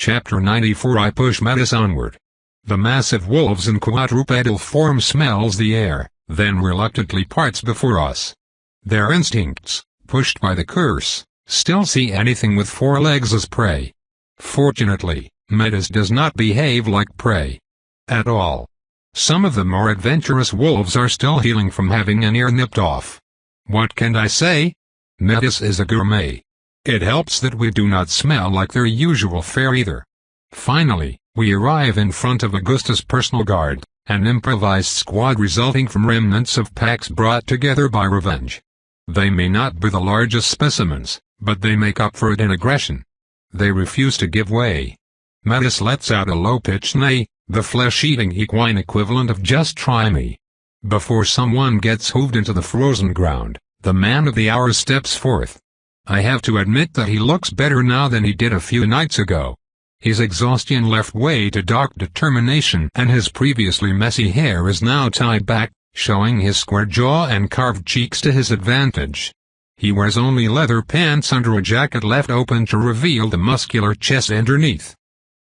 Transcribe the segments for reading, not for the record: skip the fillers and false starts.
Chapter 94. I push Metis onward. The massive wolves in quadrupedal form smells the air, then reluctantly parts before us. Their instincts, pushed by the curse, still see anything with four legs as prey. Fortunately, Metis does not behave like prey at all. Some of the more adventurous wolves are still healing from having an ear nipped off. What can I say? Metis is a gourmet. It helps that we do not smell like their usual fare either. Finally, we arrive in front of Augusta's personal guard, an improvised squad resulting from remnants of packs brought together by revenge. They may not be the largest specimens, but they make up for it in aggression. They refuse to give way. Metis lets out a low-pitched neigh, the flesh-eating equine equivalent of "just try me." Before someone gets hooved into the frozen ground, the man of the hour steps forth. I have to admit that he looks better now than he did a few nights ago. His exhaustion left way to dark determination, and his previously messy hair is now tied back, showing his square jaw and carved cheeks to his advantage. He wears only leather pants under a jacket left open to reveal the muscular chest underneath.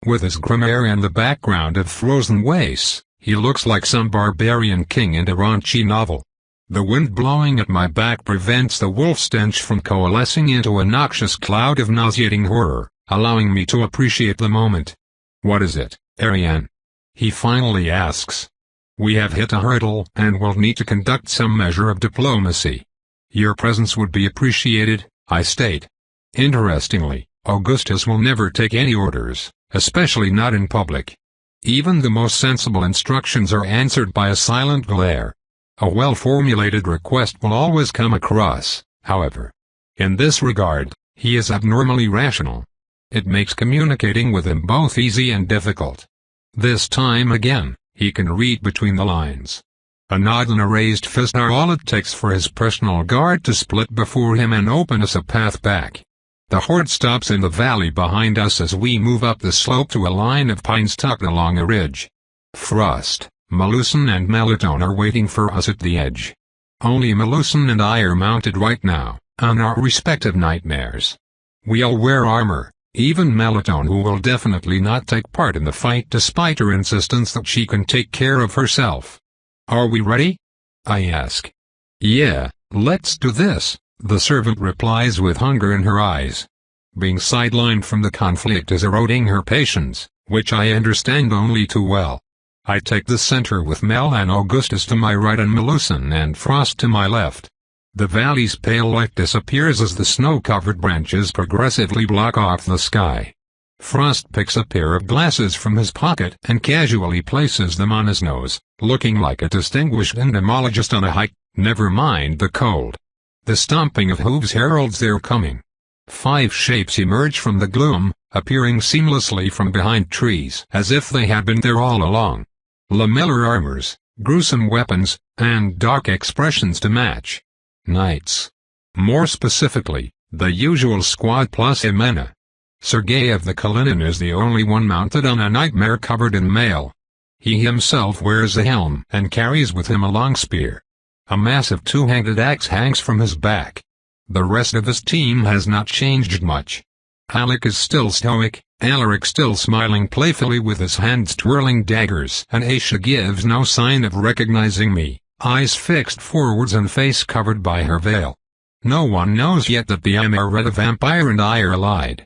With his grim air and the background of frozen wastes, he looks like some barbarian king in a raunchy novel. The wind blowing at my back prevents the wolf stench from coalescing into a noxious cloud of nauseating horror, allowing me to appreciate the moment. "What is it, Ariane?" he finally asks. "We have hit a hurdle and will need to conduct some measure of diplomacy. Your presence would be appreciated," I state. Interestingly, Augustus will never take any orders, especially not in public. Even the most sensible instructions are answered by a silent glare. A well-formulated request will always come across, however. In this regard, he is abnormally rational. It makes communicating with him both easy and difficult. This time again, he can read between the lines. A nod and a raised fist are all it takes for his personal guard to split before him and open us a path back. The horde stops in the valley behind us as we move up the slope to a line of pines tucked along a ridge. Frost, Melusan and Melitone are waiting for us at the edge. Only Melusan and I are mounted right now, on our respective nightmares. We all wear armor, even Melitone, who will definitely not take part in the fight despite her insistence that she can take care of herself. "Are we ready?" I ask. "Yeah, let's do this," the servant replies with hunger in her eyes. Being sidelined from the conflict is eroding her patience, which I understand only too well. I take the center with Mel and Augustus to my right and Melusan and Frost to my left. The valley's pale light disappears as the snow-covered branches progressively block off the sky. Frost picks a pair of glasses from his pocket and casually places them on his nose, looking like a distinguished entomologist on a hike. Never mind the cold. The stomping of hooves heralds their coming. 5 shapes emerge from the gloom, appearing seamlessly from behind trees as if they had been there all along. Lamellar armors, gruesome weapons, and dark expressions to match. Knights. More specifically, the usual squad plus Jimena. Sergei of the Kalinin is the only one mounted on a nightmare covered in mail. He himself wears a helm and carries with him a long spear. A massive two-handed axe hangs from his back. The rest of his team has not changed much. Alec is still stoic, Alaric still smiling playfully with his hands twirling daggers, and Aisha gives no sign of recognizing me, eyes fixed forwards and face covered by her veil. No one knows yet that the amreading vampire and I are allied.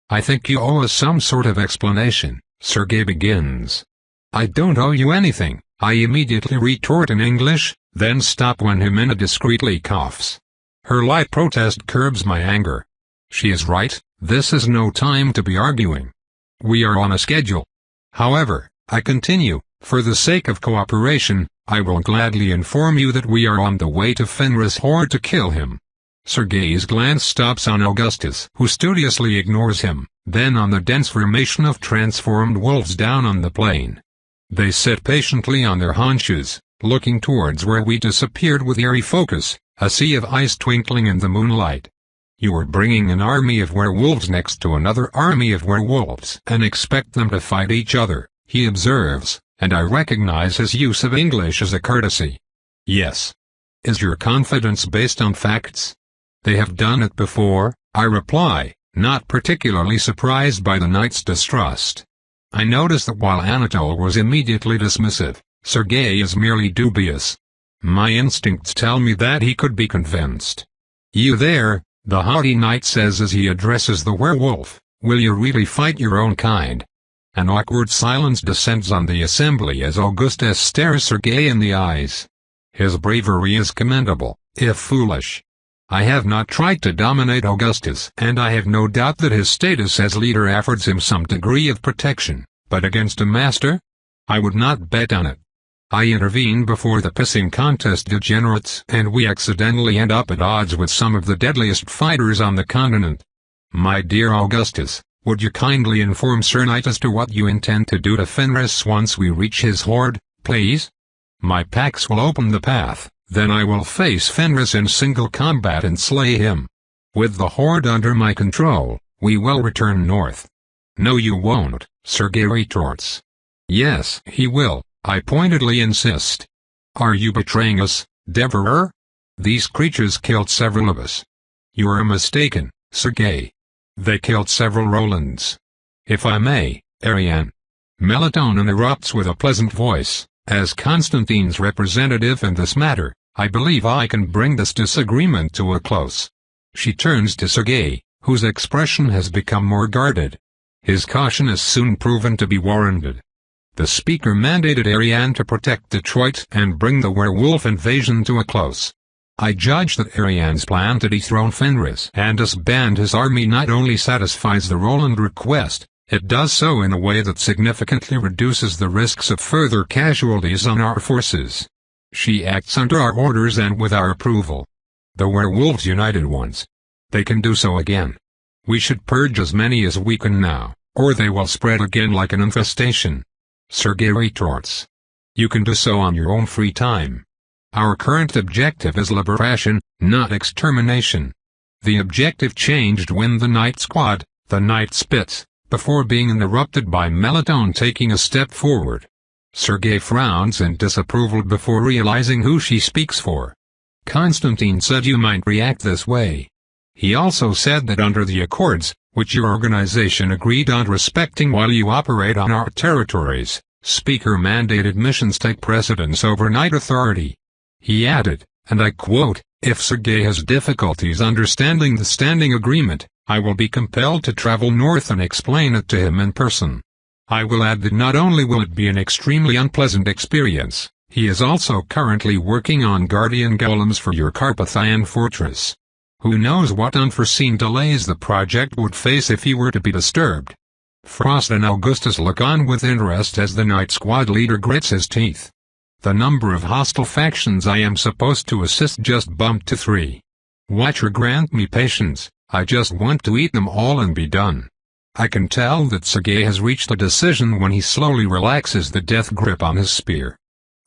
"I think you owe us some sort of explanation," Sergei begins. "I don't owe you anything," I immediately retort in English, then stop when Jimena discreetly coughs. Her light protest curbs my anger. She is right, this is no time to be arguing. We are on a schedule. However, I continue, for the sake of cooperation, I will gladly inform you that we are on the way to Fenris Horde to kill him. Sergei's glance stops on Augustus, who studiously ignores him, then on the dense formation of transformed wolves down on the plain. They sit patiently on their haunches, looking towards where we disappeared with eerie focus, a sea of ice twinkling in the moonlight. "You are bringing an army of werewolves next to another army of werewolves and expect them to fight each other," he observes, and I recognize his use of English as a courtesy. "Yes. Is your confidence based on facts?" "They have done it before," I reply, not particularly surprised by the knight's distrust. I noticed that while Anatole was immediately dismissive, Sergei is merely dubious. My instincts tell me that he could be convinced. "You there," the haughty knight says as he addresses the werewolf, "will you really fight your own kind?" An awkward silence descends on the assembly as Augustus stares Sergei in the eyes. His bravery is commendable, if foolish. I have not tried to dominate Augustus, and I have no doubt that his status as leader affords him some degree of protection, but against a master? I would not bet on it. I intervene before the pissing contest degenerates, and we accidentally end up at odds with some of the deadliest fighters on the continent. My dear Augustus, would you kindly inform Sir Knight as to what you intend to do to Fenris once we reach his horde, please? My packs will open the path, then I will face Fenris in single combat and slay him. With the horde under my control, we will return north. No, you won't, Sergei retorts. Yes, he will, I pointedly insist. Are you betraying us, devourer? These creatures killed several of us. You are mistaken, Sergei. They killed several Rolands. If I may, Ariane. Melatonin erupts with a pleasant voice. As Constantine's representative in this matter, I believe I can bring this disagreement to a close. She turns to Sergei, whose expression has become more guarded. His caution is soon proven to be warranted. The speaker mandated Ariane to protect Detroit and bring the werewolf invasion to a close. I judge that Ariane's plan to dethrone Fenris and disband his army not only satisfies the Roland request, it does so in a way that significantly reduces the risks of further casualties on our forces. She acts under our orders and with our approval. The werewolves united once. They can do so again. We should purge as many as we can now, or they will spread again like an infestation. Sergei retorts. You can do so on your own free time. Our current objective is liberation, not extermination. The objective changed when the night squad, the night spits, before being interrupted by Melatonin taking a step forward. Sergei frowns in disapproval before realizing who she speaks for. Constantine said you might react this way. He also said that under the accords, which your organization agreed on respecting while you operate on our territories, speaker-mandated missions take precedence over night authority. He added, and I quote, "If Sergei has difficulties understanding the standing agreement, I will be compelled to travel north and explain it to him in person." I will add that not only will it be an extremely unpleasant experience, he is also currently working on guardian golems for your Carpathian fortress. Who knows what unforeseen delays the project would face if he were to be disturbed. Frost and Augustus look on with interest as the night squad leader grits his teeth. The number of hostile factions I am supposed to assist just bumped to 3. Watcher, grant me patience, I just want to eat them all and be done. I can tell that Sergei has reached a decision when he slowly relaxes the death grip on his spear.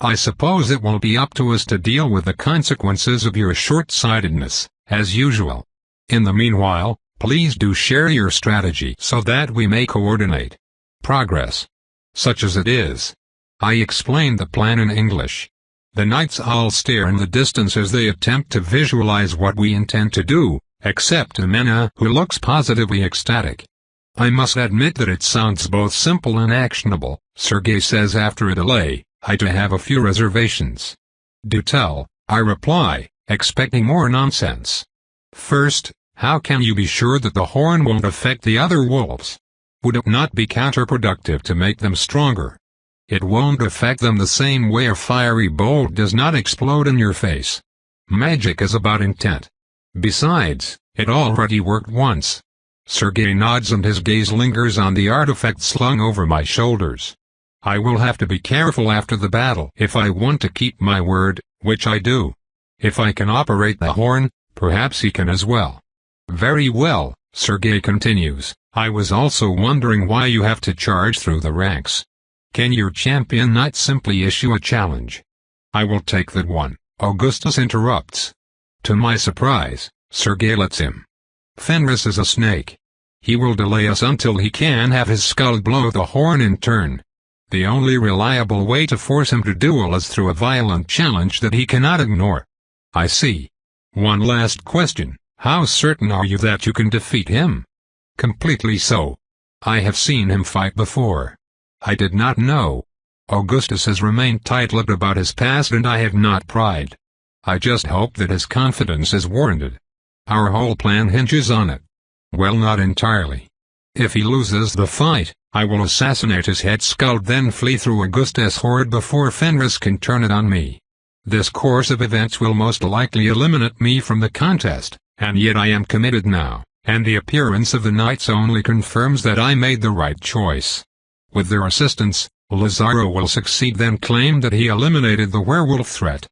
I suppose it will be up to us to deal with the consequences of your short-sightedness, as usual. In the meanwhile, please do share your strategy so that we may coordinate progress. Such as it is. I explained the plan in English. The knights all stare in the distance as they attempt to visualize what we intend to do, except Amena, who looks positively ecstatic. I must admit that it sounds both simple and actionable, Sergei says after a delay. I do have a few reservations. Do tell, I reply, expecting more nonsense. First, how can you be sure that the horn won't affect the other wolves? Would it not be counterproductive to make them stronger? It won't affect them the same way a fiery bolt does not explode in your face. Magic is about intent. Besides, it already worked once. Sergei nods and his gaze lingers on the artifact slung over my shoulders. I will have to be careful after the battle if I want to keep my word, which I do. If I can operate the horn, perhaps he can as well. Very well, Sergei continues, I was also wondering why you have to charge through the ranks. Can your champion knight simply issue a challenge? I will take that one, Augustus interrupts. To my surprise, Sergei lets him. Fenris is a snake. He will delay us until he can have his skull blow the horn in turn. The only reliable way to force him to duel is through a violent challenge that he cannot ignore. I see. One last question, how certain are you that you can defeat him? Completely so. I have seen him fight before. I did not know. Augustus has remained tight-lipped about his past and I have not pried. I just hope that his confidence is warranted. Our whole plan hinges on it. Well, not entirely. If he loses the fight, I will assassinate his head skull, then flee through Augustus' horde before Fenris can turn it on me. This course of events will most likely eliminate me from the contest, and yet I am committed now, and the appearance of the knights only confirms that I made the right choice. With their assistance, Lazaro will succeed, then claim that he eliminated the werewolf threat.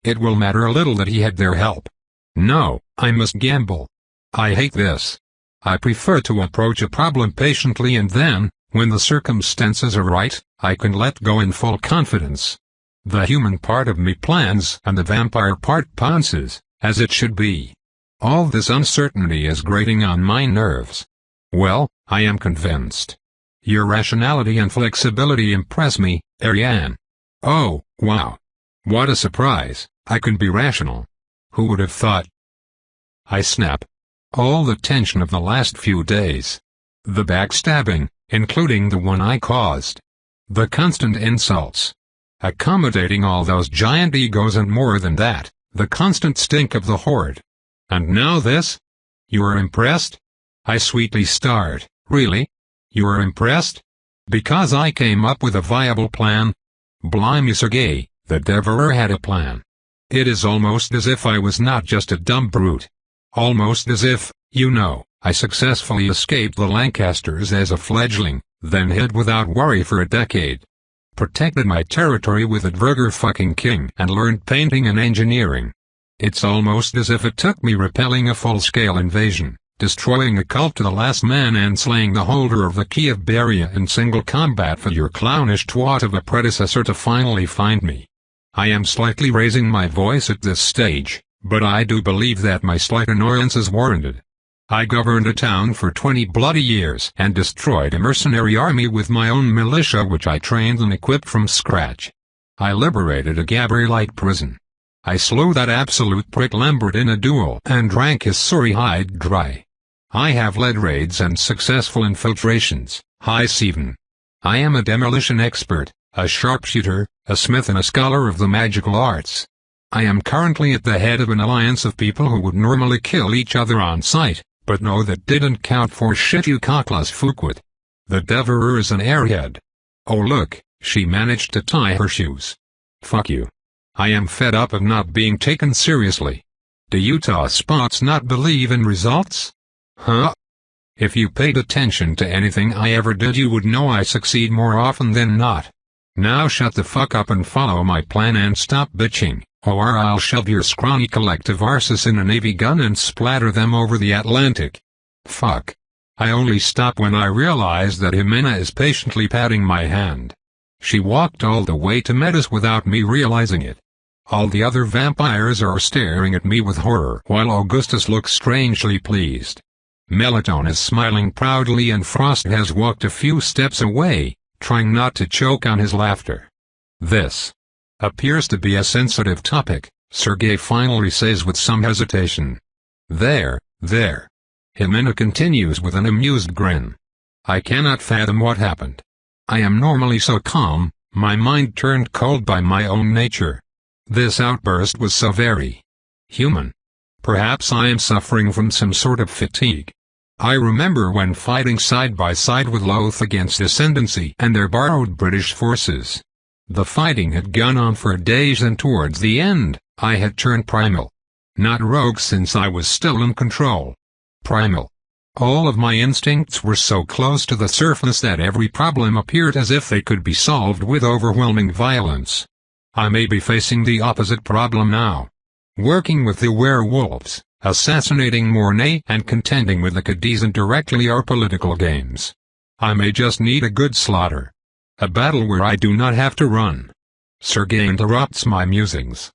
It will matter little that he had their help. No, I must gamble. I hate this. I prefer to approach a problem patiently and then, when the circumstances are right, I can let go in full confidence. The human part of me plans and the vampire part pounces, as it should be. All this uncertainty is grating on my nerves. Well, I am convinced. Your rationality and flexibility impress me, Ariane. Oh, wow. What a surprise, I can be rational. Who would have thought? I snap. All the tension of the last few days. The backstabbing, including the one I caused. The constant insults. Accommodating all those giant egos and more than that, the constant stink of the horde. And now this? You are impressed? I sweetly start. Really? You are impressed? Because I came up with a viable plan? Blimey, Sergei, the devourer had a plan. It is almost as if I was not just a dumb brute. Almost as if, I successfully escaped the Lancasters as a fledgling, then hid without worry for a decade. Protected my territory with a Burger fucking king and learned painting and engineering. It's almost as if it took me repelling a full-scale invasion, destroying a cult to the last man and slaying the holder of the key of Beria in single combat for your clownish twat of a predecessor to finally find me. I am slightly raising my voice at this stage, but I do believe that my slight annoyance is warranted. I governed a town for 20 bloody years and destroyed a mercenary army with my own militia which I trained and equipped from scratch. I liberated a Gabrielite prison. I slew that absolute prick Lambert in a duel and drank his sorry hide dry. I have led raids and successful infiltrations, hi Steven. I am a demolition expert, a sharpshooter, a smith and a scholar of the magical arts. I am currently at the head of an alliance of people who would normally kill each other on sight, but no, that didn't count for shit, you cockless fuckwit. The devourer is an airhead. Oh look, she managed to tie her shoes. Fuck you. I am fed up of not being taken seriously. Do Utah spots not believe in results? Huh? If you paid attention to anything I ever did you would know I succeed more often than not. Now shut the fuck up and follow my plan and stop bitching, or I'll shove your scrawny collective arses in a Navy gun and splatter them over the Atlantic. Fuck. I only stop when I realize that Jimena is patiently patting my hand. She walked all the way to Metis without me realizing it. All the other vampires are staring at me with horror while Augustus looks strangely pleased. Melatonin is smiling proudly and Frost has walked a few steps away, trying not to choke on his laughter. This appears to be a sensitive topic, Sergei finally says with some hesitation. There. Jimena continues with an amused grin. I cannot fathom what happened. I am normally so calm, my mind turned cold by my own nature. This outburst was so very human. Perhaps I am suffering from some sort of fatigue. I remember when fighting side by side with Loth against Ascendancy and their borrowed British forces. The fighting had gone on for days and towards the end, I had turned primal. Not rogue since I was still in control. Primal. All of my instincts were so close to the surface that every problem appeared as if they could be solved with overwhelming violence. I may be facing the opposite problem now. Working with the werewolves, assassinating Mornay and contending with the Cadiz indirectly are political games. I may just need a good slaughter. A battle where I do not have to run. Sergei interrupts my musings.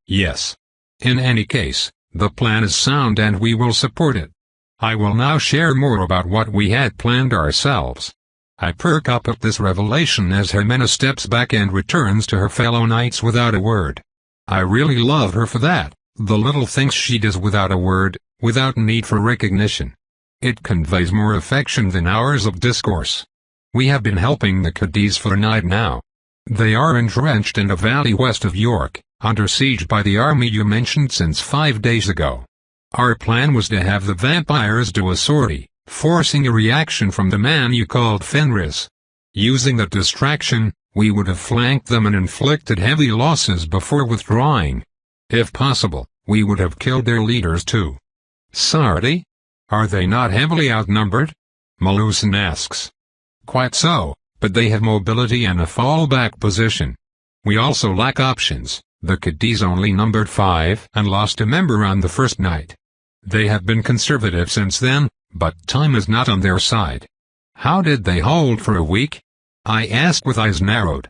Yes. In any case, the plan is sound and we will support it. I will now share more about what we had planned ourselves. I perk up at this revelation as Jimena steps back and returns to her fellow knights without a word. I really love her for that, the little things she does without a word, without need for recognition. It conveys more affection than hours of discourse. We have been helping the Cadiz for a night now. They are entrenched in a valley west of York, under siege by the army you mentioned since 5 days ago. Our plan was to have the vampires do a sortie, forcing a reaction from the man you called Fenris. Using that distraction, we would have flanked them and inflicted heavy losses before withdrawing. If possible, we would have killed their leaders too. Sortie? Are they not heavily outnumbered? Malusin asks. Quite so, but they have mobility and a fallback position. We also lack options. The Cadiz only numbered 5 and lost a member on the first night. They have been conservative since then, but time is not on their side. How did they hold for a week? I asked with eyes narrowed.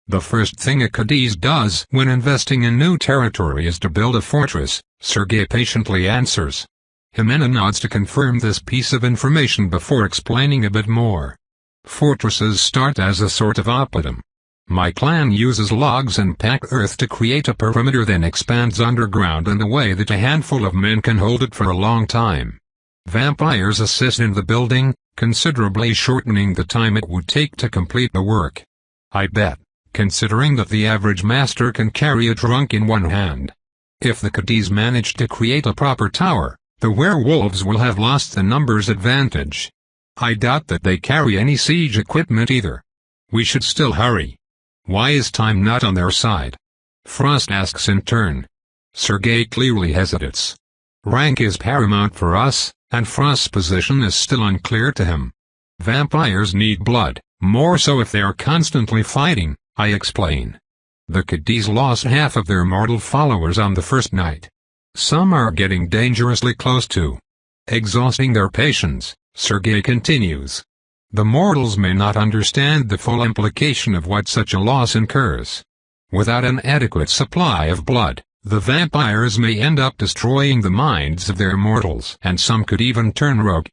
The first thing a Cadiz does when investing in new territory is to build a fortress, Sergei patiently answers. Jimena nods to confirm this piece of information before explaining a bit more. Fortresses start as a sort of oppidum. My clan uses logs and packed earth to create a perimeter, then expands underground in a way that a handful of men can hold it for a long time. Vampires assist in the building, considerably shortening the time it would take to complete the work. I bet, considering that the average master can carry a trunk in one hand. If the Cadiz manage to create a proper tower, the werewolves will have lost the numbers advantage. I doubt that they carry any siege equipment either. We should still hurry. Why is time not on their side? Frost asks in turn. Sergei clearly hesitates. Rank is paramount for us, and Frost's position is still unclear to him. Vampires need blood, more so if they are constantly fighting, I explain. The Cadiz lost half of their mortal followers on the first night. Some are getting dangerously close to exhausting their patience, Sergei continues. The mortals may not understand the full implication of what such a loss incurs. Without an adequate supply of blood, the vampires may end up destroying the minds of their mortals, and some could even turn rogue.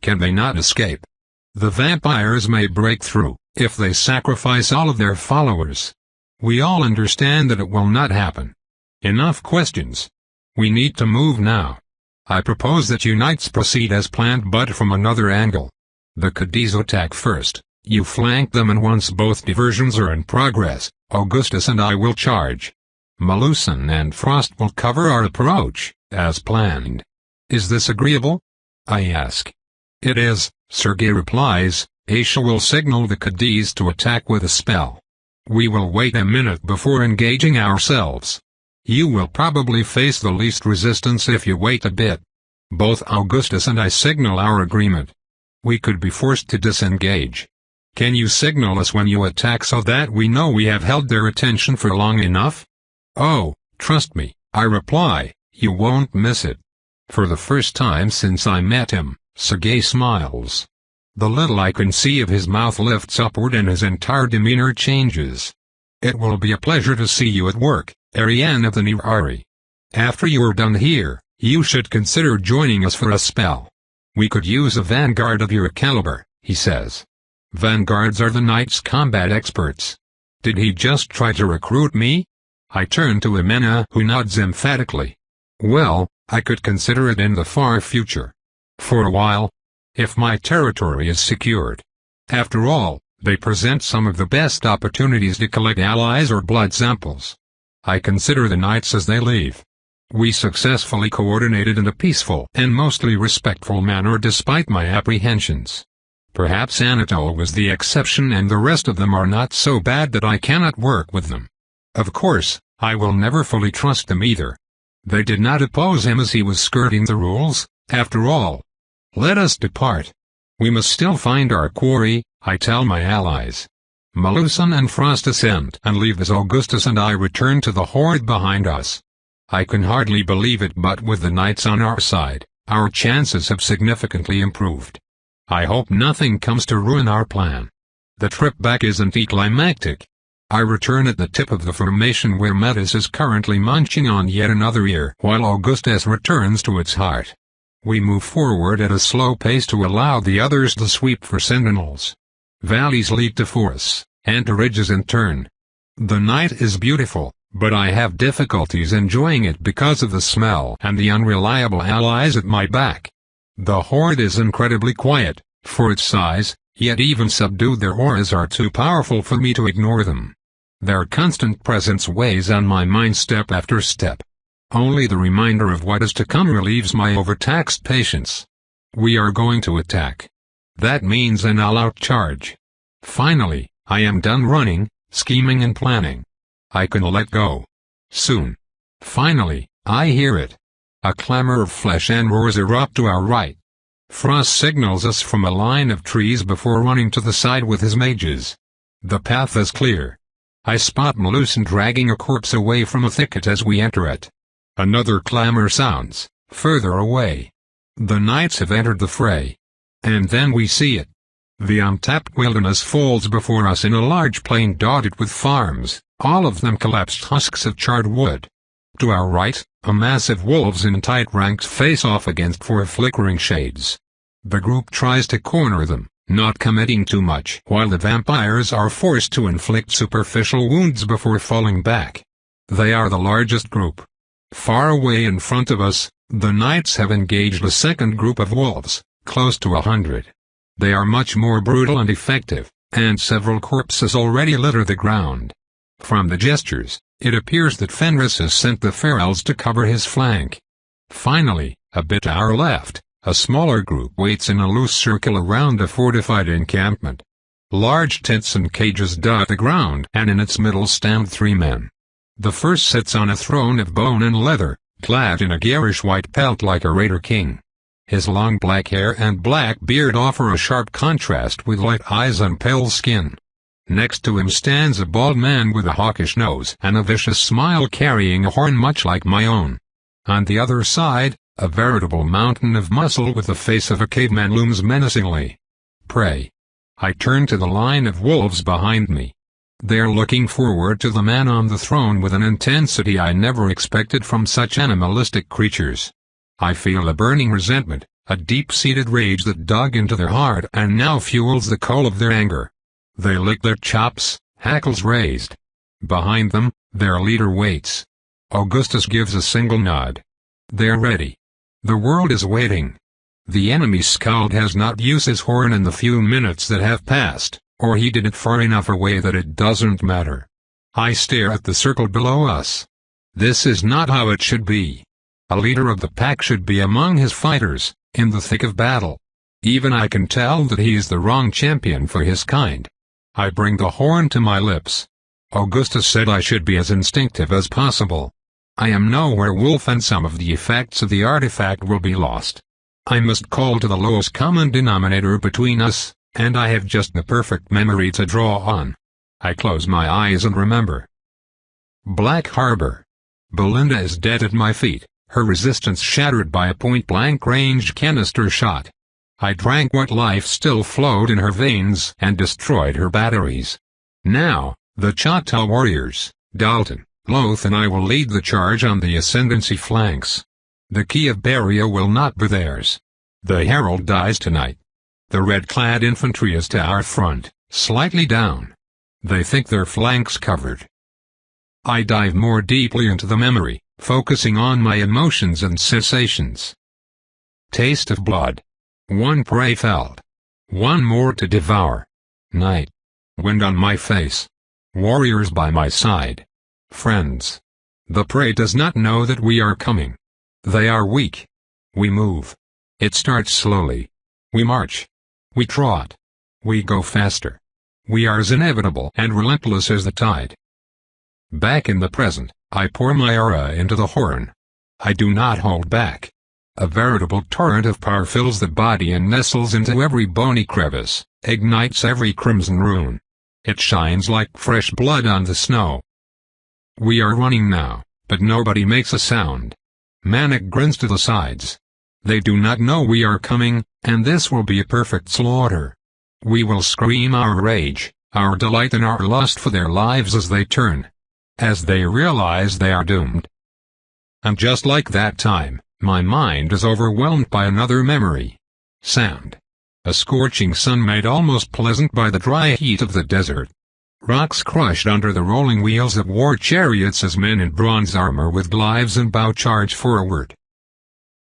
Can they not escape? The vampires may break through, if they sacrifice all of their followers. We all understand that it will not happen. Enough questions. We need to move now. I propose that you knights proceed as planned, but from another angle. The Cadiz attack first, you flank them, and once both diversions are in progress, Augustus and I will charge. Malusin and Frost will cover our approach, as planned. Is this agreeable? I ask. It is, Sergei replies. Aisha will signal the Cadiz to attack with a spell. We will wait a minute before engaging ourselves. You will probably face the least resistance if you wait a bit. Both Augustus and I signal our agreement. We could be forced to disengage. Can you signal us when you attack so that we know we have held their attention for long enough? Oh, trust me, I reply, you won't miss it. For the first time since I met him, Sergei smiles. The little I can see of his mouth lifts upward and his entire demeanor changes. It will be a pleasure to see you at work, Ariane of the Nirari. After you are done here, you should consider joining us for a spell. We could use a vanguard of your caliber, he says. Vanguards are the knights' combat experts. Did he just try to recruit me? I turn to Jimena, who nods emphatically. Well, I could consider it in the far future. For a while. If my territory is secured. After all, they present some of the best opportunities to collect allies or blood samples. I consider the knights as they leave. We successfully coordinated in a peaceful and mostly respectful manner despite my apprehensions. Perhaps Anatole was the exception and the rest of them are not so bad that I cannot work with them. Of course, I will never fully trust them either. They did not oppose him as he was skirting the rules, after all. Let us depart. We must still find our quarry, I tell my allies. Malusin and Frost ascend and leave as Augustus and I return to the horde behind us. I can hardly believe it, but with the knights on our side, our chances have significantly improved. I hope nothing comes to ruin our plan. The trip back isn't climactic. I return at the tip of the formation where Metis is currently munching on yet another ear while Augustus returns to its heart. We move forward at a slow pace to allow the others to sweep for sentinels. Valleys lead to forests, and to ridges in turn. The night is beautiful, but I have difficulties enjoying it because of the smell and the unreliable allies at my back. The horde is incredibly quiet, for its size, yet even subdued their auras are too powerful for me to ignore them. Their constant presence weighs on my mind step after step. Only the reminder of what is to come relieves my overtaxed patience. We are going to attack. That means an all-out charge. Finally, I am done running, scheming and planning. I can let go. Soon. Finally, I hear it. A clamor of flesh and roars erupt to our right. Frost signals us from a line of trees before running to the side with his mages. The path is clear. I spot Melusan dragging a corpse away from a thicket as we enter it. Another clamor sounds, further away. The knights have entered the fray. And then we see it. The untapped wilderness folds before us in a large plain dotted with farms, all of them collapsed husks of charred wood. To our right, a mass of wolves in tight ranks face off against four flickering shades. The group tries to corner them, not committing too much, while the vampires are forced to inflict superficial wounds before falling back. They are the largest group. Far away in front of us, the knights have engaged a second group of wolves, close to 100. They are much more brutal and effective, and several corpses already litter the ground. From the gestures, it appears that Fenris has sent the ferals to cover his flank. Finally, a bit to our left, a smaller group waits in a loose circle around a fortified encampment. Large tents and cages dot the ground, and in its middle stand 3 men. The first sits on a throne of bone and leather, clad in a garish white pelt like a raider king. His long black hair and black beard offer a sharp contrast with light eyes and pale skin. Next to him stands a bald man with a hawkish nose and a vicious smile carrying a horn much like my own. On the other side, a veritable mountain of muscle with the face of a caveman looms menacingly. Pray. I turn to the line of wolves behind me. They're looking forward to the man on the throne with an intensity I never expected from such animalistic creatures. I feel a burning resentment, a deep-seated rage that dug into their heart and now fuels the coal of their anger. They lick their chops, hackles raised. Behind them, their leader waits. Augustus gives a single nod. They're ready. The world is waiting. The enemy skald has not used his horn in the few minutes that have passed, or he did it far enough away that it doesn't matter. I stare at the circle below us. This is not how it should be. A leader of the pack should be among his fighters, in the thick of battle. Even I can tell that he is the wrong champion for his kind. I bring the horn to my lips. Augustus said I should be as instinctive as possible. I am no werewolf and some of the effects of the artifact will be lost. I must call to the lowest common denominator between us, and I have just the perfect memory to draw on. I close my eyes and remember. Black Harbor. Belinda is dead at my feet, her resistance shattered by a point-blank range canister shot. I drank what life still flowed in her veins and destroyed her batteries. Now, the Choctaw warriors, Dalton, Loth and I will lead the charge on the ascendancy flanks. The key of Beria will not be theirs. The herald dies tonight. The red-clad infantry is to our front, slightly down. They think their flanks covered. I dive more deeply into the memory, focusing on my emotions and sensations. Taste of blood. One prey felled. One more to devour. Night. Wind on my face. Warriors by my side. Friends. The prey does not know that we are coming. They are weak. We move. It starts slowly. We march. We trot. We go faster. We are as inevitable and relentless as the tide. Back in the present, I pour my aura into the horn. I do not hold back. A veritable torrent of power fills the body and nestles into every bony crevice, ignites every crimson rune. It shines like fresh blood on the snow. We are running now, but nobody makes a sound. Manic grins to the sides. They do not know we are coming, and this will be a perfect slaughter. We will scream our rage, our delight and our lust for their lives as they turn. As they realize they are doomed. And just like that time, my mind is overwhelmed by another memory. Sound. A scorching sun made almost pleasant by the dry heat of the desert. Rocks crushed under the rolling wheels of war chariots as men in bronze armor with glaives and bow charge forward.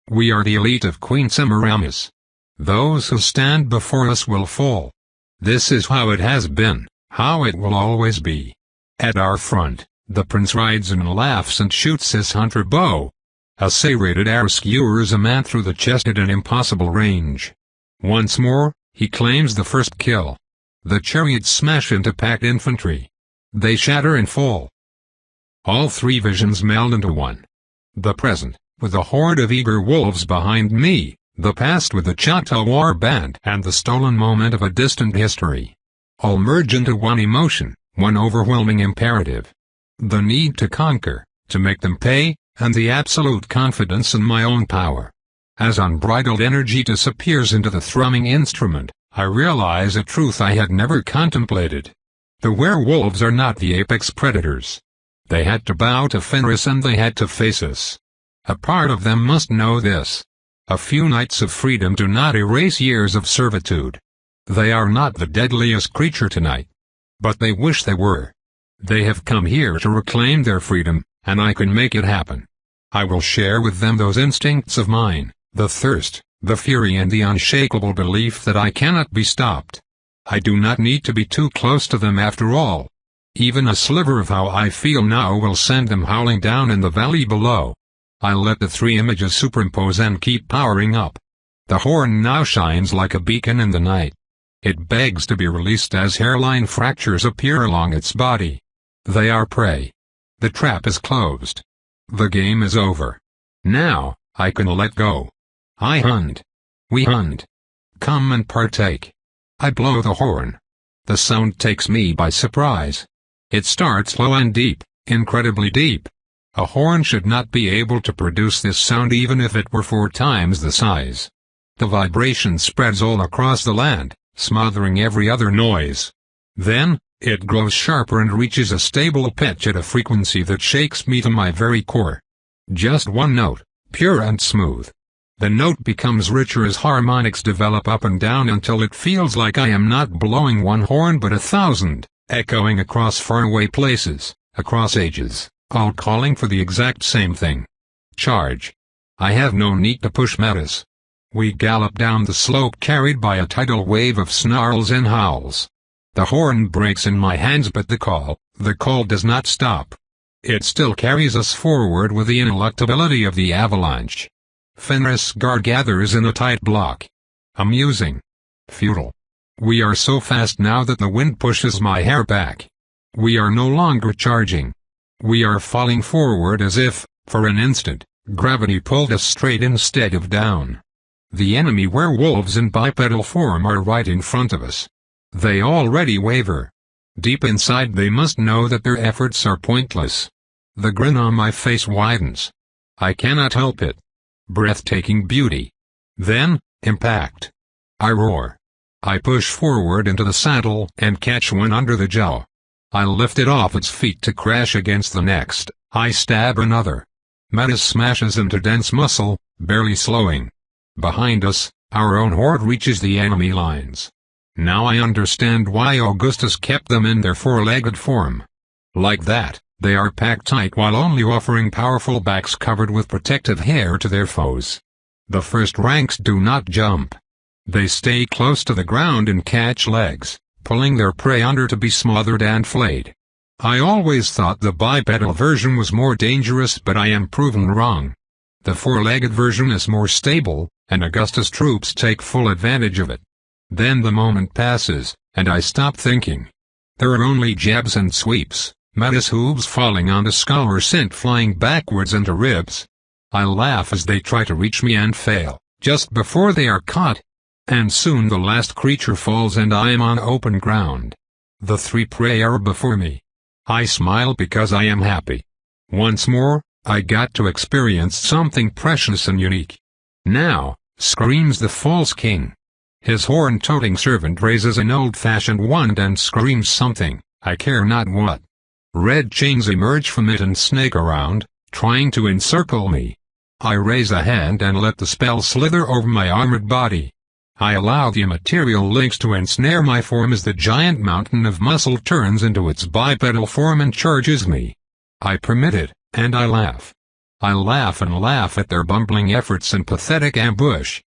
We are the elite of Queen Semiramis. Those who stand before us will fall. This is how it has been, how it will always be. At our front, the prince rides and laughs and shoots his hunter bow. A serrated arrow skewers a man through the chest at an impossible range. Once more, he claims the first kill. The chariots smash into packed infantry. They shatter and fall. All three visions meld into one. The present, with a horde of eager wolves behind me, the past with the Choctaw war band and the stolen moment of a distant history. All merge into one emotion, one overwhelming imperative. The need to conquer, to make them pay, and the absolute confidence in my own power. As unbridled energy disappears into the thrumming instrument, I realize a truth I had never contemplated. The werewolves are not the apex predators. They had to bow to Fenris and they had to face us. A part of them must know this. A few nights of freedom do not erase years of servitude. They are not the deadliest creature tonight. But they wish they were. They have come here to reclaim their freedom, and I can make it happen. I will share with them those instincts of mine, the thirst, the fury and the unshakable belief that I cannot be stopped. I do not need to be too close to them after all. Even a sliver of how I feel now will send them howling down in the valley below. I let the three images superimpose and keep powering up. The horn now shines like a beacon in the night. It begs to be released as hairline fractures appear along its body. They are prey. The trap is closed. The game is over. Now, I can let go. I hunt. We hunt. Come and partake. I blow the horn. The sound takes me by surprise. It starts low and deep, incredibly deep. A horn should not be able to produce this sound even if it were 4 times the size. The vibration spreads all across the land, smothering every other noise. Then, it grows sharper and reaches a stable pitch at a frequency that shakes me to my very core. Just one note, pure and smooth. The note becomes richer as harmonics develop up and down until it feels like I am not blowing one horn but 1,000, echoing across faraway places, across ages, all calling for the exact same thing. Charge. I have no need to push Metis. We gallop down the slope carried by a tidal wave of snarls and howls. The horn breaks in my hands but the call does not stop. It still carries us forward with the ineluctability of the avalanche. Fenris guard gathers in a tight block. Amusing. Futile. We are so fast now that the wind pushes my hair back. We are no longer charging. We are falling forward as if, for an instant, gravity pulled us straight instead of down. The enemy werewolves in bipedal form are right in front of us. They already waver. Deep inside they must know that their efforts are pointless. The grin on my face widens. I cannot help it. Breathtaking beauty. Then, impact. I roar. I push forward into the saddle and catch one under the jaw. I lift it off its feet to crash against the next. I stab another. Metis smashes into dense muscle, barely slowing. Behind us, our own horde reaches the enemy lines. Now I understand why Augustus kept them in their 4-legged form. Like that, they are packed tight while only offering powerful backs covered with protective hair to their foes. The first ranks do not jump. They stay close to the ground and catch legs, pulling their prey under to be smothered and flayed. I always thought the bipedal version was more dangerous, but I am proven wrong. The 4-legged version is more stable, and Augustus' troops take full advantage of it. Then the moment passes, and I stop thinking. There are only jabs and sweeps, Metis hooves falling onto skull or sent flying backwards into ribs. I laugh as they try to reach me and fail, just before they are caught. And soon the last creature falls and I am on open ground. The 3 prey are before me. I smile because I am happy. Once more, I got to experience something precious and unique. Now, screams the false king. His horn-toting servant raises an old-fashioned wand and screams something, I care not what. Red chains emerge from it and snake around, trying to encircle me. I raise a hand and let the spell slither over my armored body. I allow the immaterial links to ensnare my form as the giant mountain of muscle turns into its bipedal form and charges me. I permit it, and I laugh. I laugh and laugh at their bumbling efforts and pathetic ambush.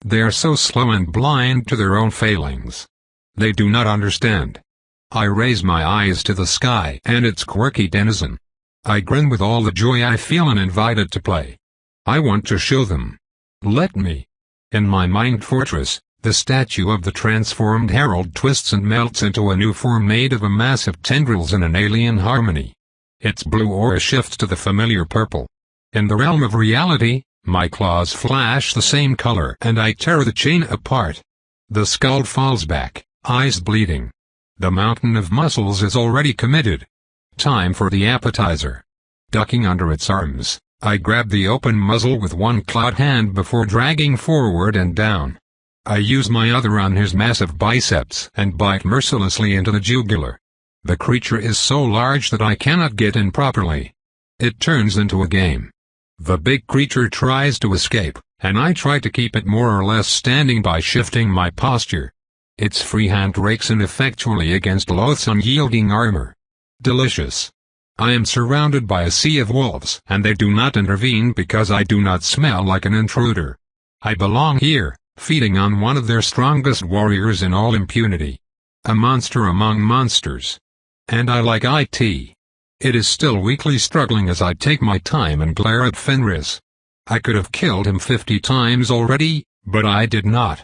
They are so slow and blind to their own failings. They do not understand. I raise my eyes to the sky and its quirky denizen. I grin with all the joy I feel and invite it to play. I want to show them. Let me. In my mind fortress, the statue of the transformed herald twists and melts into a new form made of a mass of tendrils in an alien harmony. Its blue aura shifts to the familiar purple. In the realm of reality, my claws flash the same color and I tear the chain apart. The skull falls back, eyes bleeding. The mountain of muscles is already committed. Time for the appetizer. Ducking under its arms, I grab the open muzzle with one clawed hand before dragging forward and down. I use my other on his massive biceps and bite mercilessly into the jugular. The creature is so large that I cannot get in properly. It turns into a game. The big creature tries to escape, and I try to keep it more or less standing by shifting my posture. Its free hand rakes ineffectually against Loth's unyielding armor. Delicious. I am surrounded by a sea of wolves, and they do not intervene because I do not smell like an intruder. I belong here, feeding on one of their strongest warriors in all impunity. A monster among monsters. And I like it. It is still weakly struggling as I take my time and glare at Fenris. I could have killed him 50 times already, but I did not.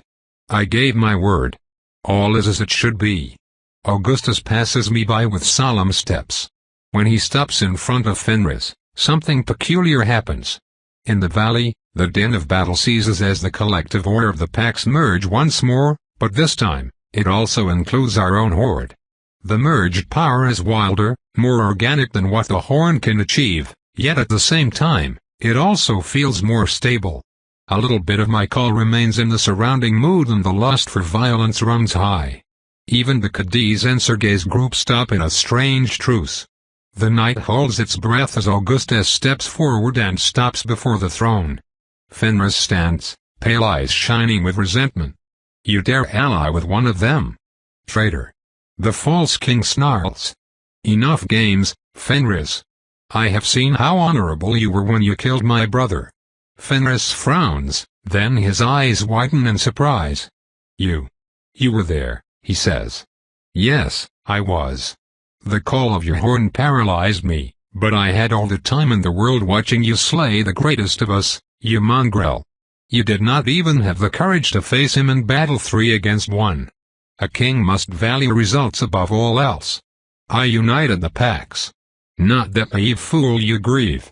I gave my word. All is as it should be. Augustus passes me by with solemn steps. When he stops in front of Fenris, something peculiar happens. In the valley, the din of battle ceases as the collective roar of the packs merge once more, but this time, it also includes our own horde. The merged power is wilder, more organic than what the horn can achieve, yet at the same time, it also feels more stable. A little bit of my call remains in the surrounding mood and the lust for violence runs high. Even the Cadiz and Sergei's group stop in a strange truce. The night holds its breath as Augustus steps forward and stops before the throne. Fenris stands, pale eyes shining with resentment. You dare ally with one of them? Traitor. The false king snarls. Enough games, Fenris. I have seen how honorable you were when you killed my brother. Fenris frowns, then his eyes widen in surprise. You were there, he says. Yes, I was. The call of your horn paralyzed me, but I had all the time in the world watching you slay the greatest of us, you mongrel. You did not even have the courage to face him in battle 3 against 1. A king must value results above all else. I united the packs. Not that naive fool you grieve.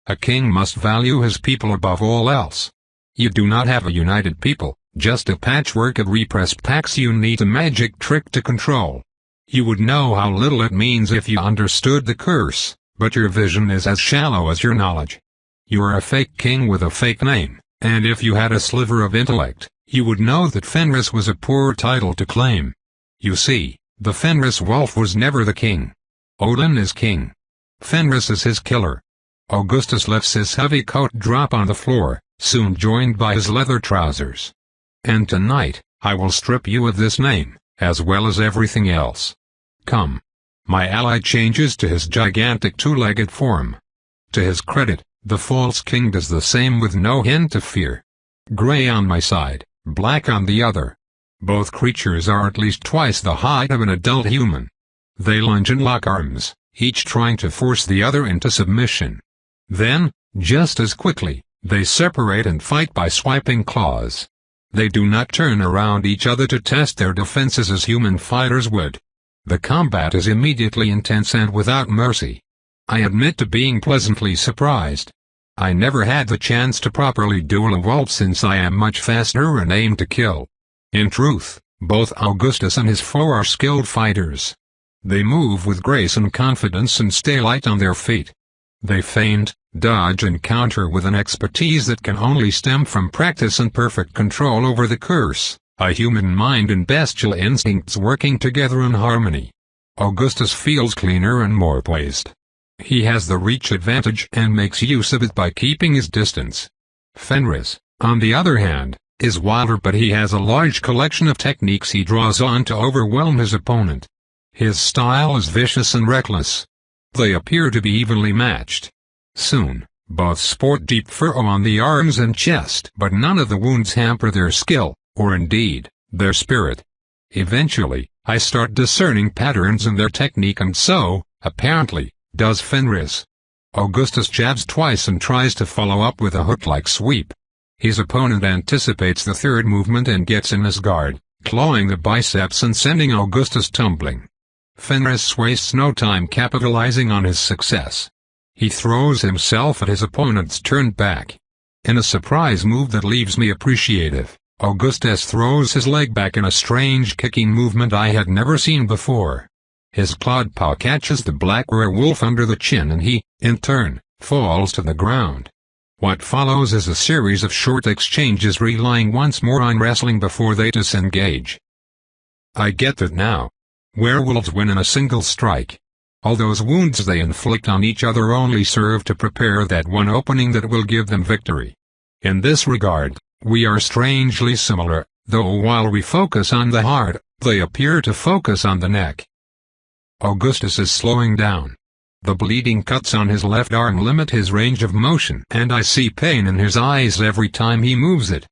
A king must value his people above all else. You do not have a united people, just a patchwork of repressed packs you need a magic trick to control. You would know how little it means if you understood the curse, but your vision is as shallow as your knowledge. You are a fake king with a fake name, and if you had a sliver of intellect, you would know that Fenris was a poor title to claim. You see, the Fenris wolf was never the king. Odin is king. Fenris is his killer. Augustus lets his heavy coat drop on the floor, soon joined by his leather trousers. And tonight, I will strip you of this name, as well as everything else. Come. My ally changes to his gigantic two-legged form. To his credit, the false king does the same with no hint of fear. Gray on my side, black on the other. Both creatures are at least twice the height of an adult human. They lunge and lock arms, each trying to force the other into submission. Then, just as quickly, they separate and fight by swiping claws. They do not turn around each other to test their defenses as human fighters would. The combat is immediately intense and without mercy. I admit to being pleasantly surprised. I never had the chance to properly duel a wolf since I am much faster and aim to kill. In truth, both Augustus and his foe are skilled fighters. They move with grace and confidence and stay light on their feet. They feint, dodge and counter with an expertise that can only stem from practice and perfect control over the curse, a human mind and bestial instincts working together in harmony. Augustus feels cleaner and more poised. He has the reach advantage and makes use of it by keeping his distance. Fenris, on the other hand, is wilder, but he has a large collection of techniques he draws on to overwhelm his opponent. His style is vicious and reckless. They appear to be evenly matched. Soon, Both sport deep furrow on the arms and chest, but none of the wounds hamper their skill, or indeed, their spirit. Eventually, I start discerning patterns in their technique, and so, apparently, does Fenris. Augustus jabs twice and tries to follow up with a hook-like sweep. His opponent anticipates the third movement and gets in his guard, clawing the biceps and sending Augustus tumbling. Fenris wastes no time capitalizing on his success. He throws himself at his opponent's turned back. In a surprise move that leaves me appreciative, Augustus throws his leg back in a strange kicking movement I had never seen before. His clawed paw catches the black werewolf under the chin and he, in turn, falls to the ground. What follows is a series of short exchanges relying once more on wrestling before they disengage. I get that now. Werewolves win in a single strike. All those wounds they inflict on each other only serve to prepare that one opening that will give them victory. In this regard, we are strangely similar, though while we focus on the heart, they appear to focus on the neck. Augustus is slowing down. The bleeding cuts on his left arm limit his range of motion, and I see pain in his eyes every time he moves it.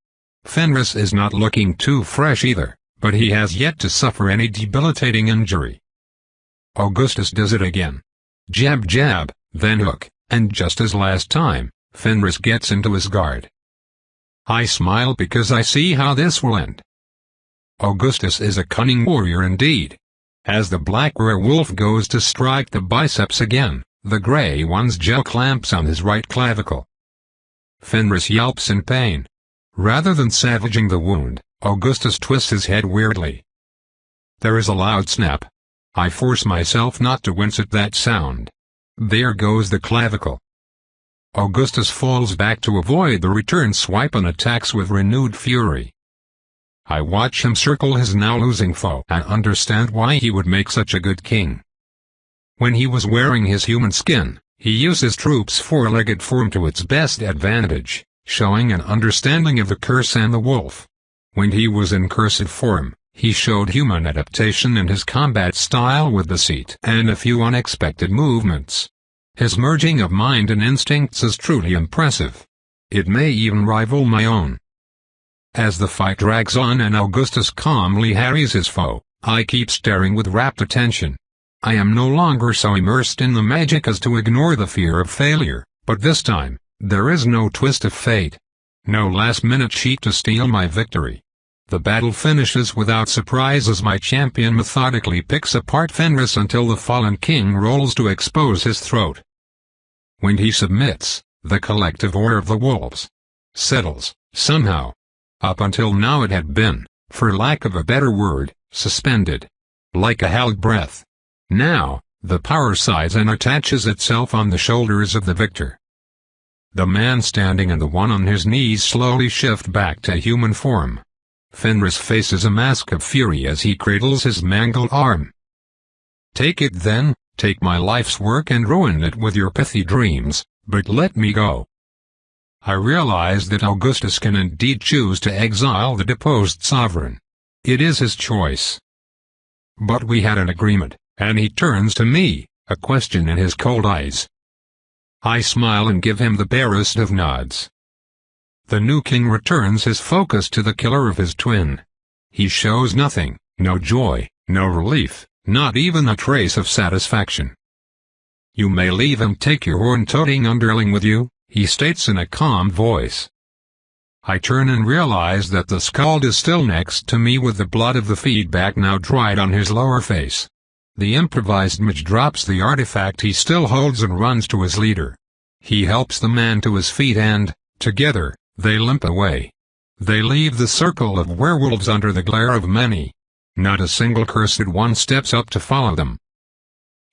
Fenris is not looking too fresh either, but he has yet to suffer any debilitating injury. Augustus does it again. Jab jab, then hook, and just as last time, Fenris gets into his guard. I smile because I see how this will end. Augustus is a cunning warrior indeed. As the black werewolf goes to strike the biceps again, the gray one's jaw clamps on his right clavicle. Fenris yelps in pain. Rather than savaging the wound, Augustus twists his head weirdly. There is a loud snap. I force myself not to wince at that sound. There goes the clavicle. Augustus falls back to avoid the return swipe and attacks with renewed fury. I watch him circle his now losing foe and understand why he would make such a good king. When he was wearing his human skin, he used his troops' four-legged form to its best advantage, showing an understanding of the curse and the wolf. When he was in cursed form, he showed human adaptation in his combat style with deceit and a few unexpected movements. His merging of mind and instincts is truly impressive. It may even rival my own. As the fight drags on and Augustus calmly harries his foe, I keep staring with rapt attention. I am no longer so immersed in the magic as to ignore the fear of failure, but this time, there is no twist of fate. No last-minute cheat to steal my victory. The battle finishes without surprise as my champion methodically picks apart Fenris until the fallen king rolls to expose his throat. When he submits, the collective roar of the wolves settles, somehow. Up until now it had been, for lack of a better word, suspended. Like a held breath. Now, the power sighs and attaches itself on the shoulders of the victor. The man standing and the one on his knees slowly shift back to human form. Fenris faces a mask of fury as he cradles his mangled arm. Take it then, take my life's work and ruin it with your pithy dreams, but let me go. I realize that Augustus can indeed choose to exile the deposed sovereign. It is his choice. But we had an agreement, and he turns to me, a question in his cold eyes. I smile and give him the barest of nods. The new king returns his focus to the killer of his twin. He shows nothing, no joy, no relief, not even a trace of satisfaction. You may leave and take your horn-toting underling with you, he states in a calm voice. I turn and realize that the skald is still next to me with the blood of the feedback now dried on his lower face. The improvised mage drops the artifact he still holds and runs to his leader. He helps the man to his feet and, together, they limp away. They leave the circle of werewolves under the glare of many. Not a single cursed one steps up to follow them.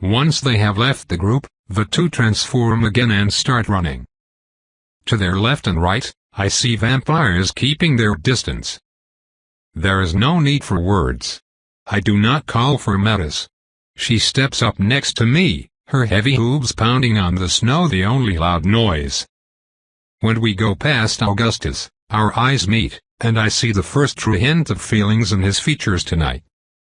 Once they have left the group, the two transform again and start running. To their left and right, I see vampires keeping their distance. There is no need for words. I do not call for Metis. She steps up next to me, her heavy hooves pounding on the snow the only loud noise. When we go past Augustus, our eyes meet, and I see the first true hint of feelings in his features tonight.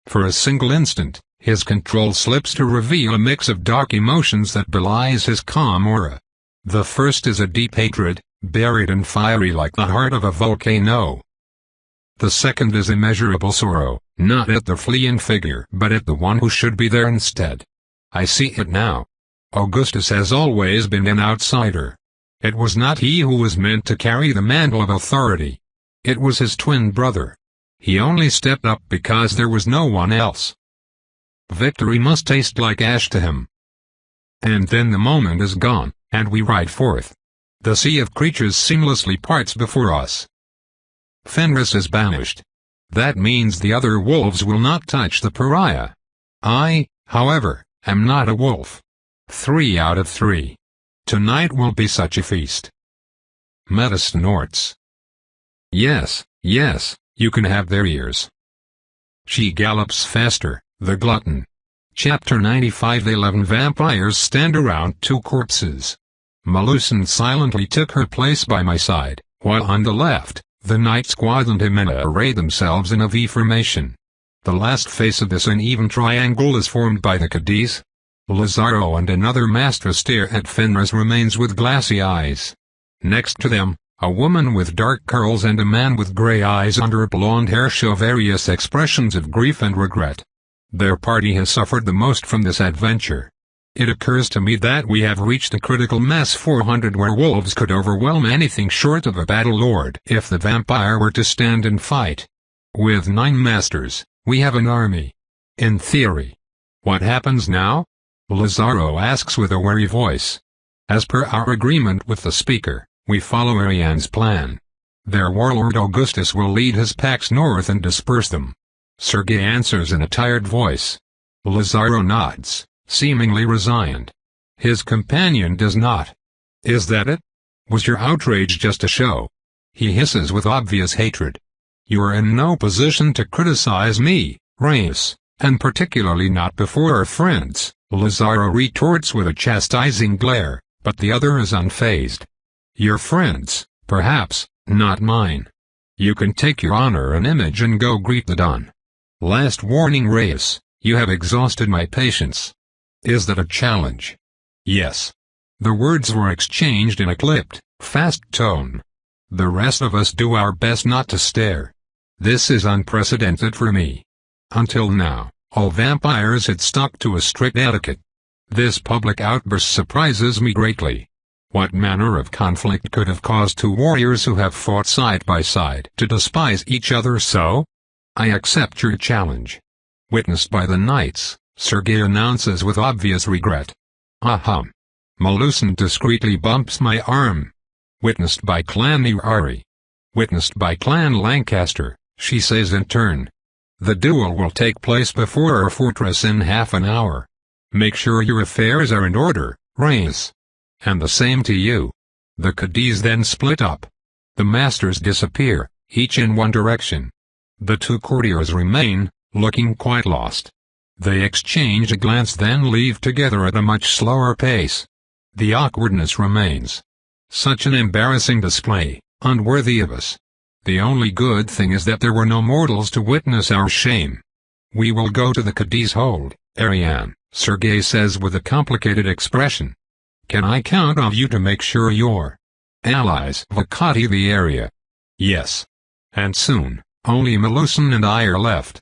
For a single instant, his control slips to reveal a mix of dark emotions that belies his calm aura. The first is a deep hatred, buried and fiery like the heart of a volcano. The second is immeasurable sorrow, not at the fleeing figure but at the one who should be there instead. I see it now. Augustus has always been an outsider. It was not he who was meant to carry the mantle of authority. It was his twin brother. He only stepped up because there was no one else. Victory must taste like ash to him. And then the moment is gone, and we ride forth. The sea of creatures seamlessly parts before us. Fenris is banished. That means the other wolves will not touch the pariah. I, however, am not a wolf. 3 out of 3. Tonight will be such a feast. Meta snorts. Yes, yes, you can have their ears. She gallops faster, the glutton. Chapter 95. The 11 vampires stand around 2 corpses. Melusan silently took her place by my side, while on the left, the Night Squad and Jimena array themselves in a V formation. The last face of this uneven triangle is formed by the Cadiz. Lazaro and another master stare at Fenris' remains with glassy eyes. Next to them, a woman with dark curls and a man with gray eyes under blonde hair show various expressions of grief and regret. Their party has suffered the most from this adventure. It occurs to me that we have reached a critical mass. 400 werewolves could overwhelm anything short of a battle lord if the vampire were to stand and fight. With 9 masters, we have an army. In theory. What happens now? Lazaro asks with a wary voice. As per our agreement with the speaker, we follow Ariane's plan. Their warlord Augustus will lead his packs north and disperse them. Sergei answers in a tired voice. Lazaro nods, seemingly resigned. His companion does not. Is that it? Was your outrage just a show? He hisses with obvious hatred. You are in no position to criticize me, Reyes, and particularly not before our friends, Lazaro retorts with a chastising glare, but the other is unfazed. Your friends, perhaps, not mine. You can take your honor and image and go greet the Don. Last warning, Reyes, you have exhausted my patience. Is that a challenge? Yes. The words were exchanged in a clipped, fast tone. The rest of us do our best not to stare. This is unprecedented for me. Until now, all vampires had stuck to a strict etiquette. This public outburst surprises me greatly. What manner of conflict could have caused 2 warriors who have fought side by side to despise each other so? I accept your challenge. Witnessed by the knights, Sergei announces with obvious regret. Ahem. Melusan discreetly bumps my arm. Witnessed by Clan Irari. Witnessed by Clan Lancaster, she says in turn. The duel will take place before our fortress in half an hour. Make sure your affairs are in order, Reyes. And the same to you. The Cadiz then split up. The masters disappear, each in one direction. The 2 courtiers remain, looking quite lost. They exchange a glance then leave together at a much slower pace. The awkwardness remains. Such an embarrassing display, unworthy of us. The only good thing is that there were no mortals to witness our shame. We will go to the Cadiz hold, Ariane, Sergei says with a complicated expression. Can I count on you to make sure your allies vacate the area? Yes. And soon, only Melusan and I are left.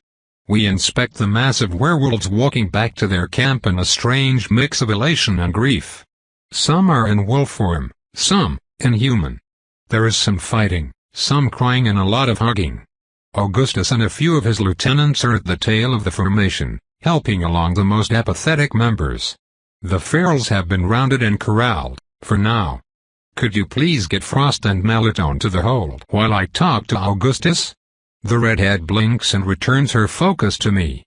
We inspect the massive werewolves walking back to their camp in a strange mix of elation and grief. Some are in wolf form, some in human. There is some fighting, some crying and a lot of hugging. Augustus and a few of his lieutenants are at the tail of the formation, helping along the most apathetic members. The ferals have been rounded and corralled, for now. Could you please get Frost and Melitone to the hold while I talk to Augustus? The redhead blinks and returns her focus to me.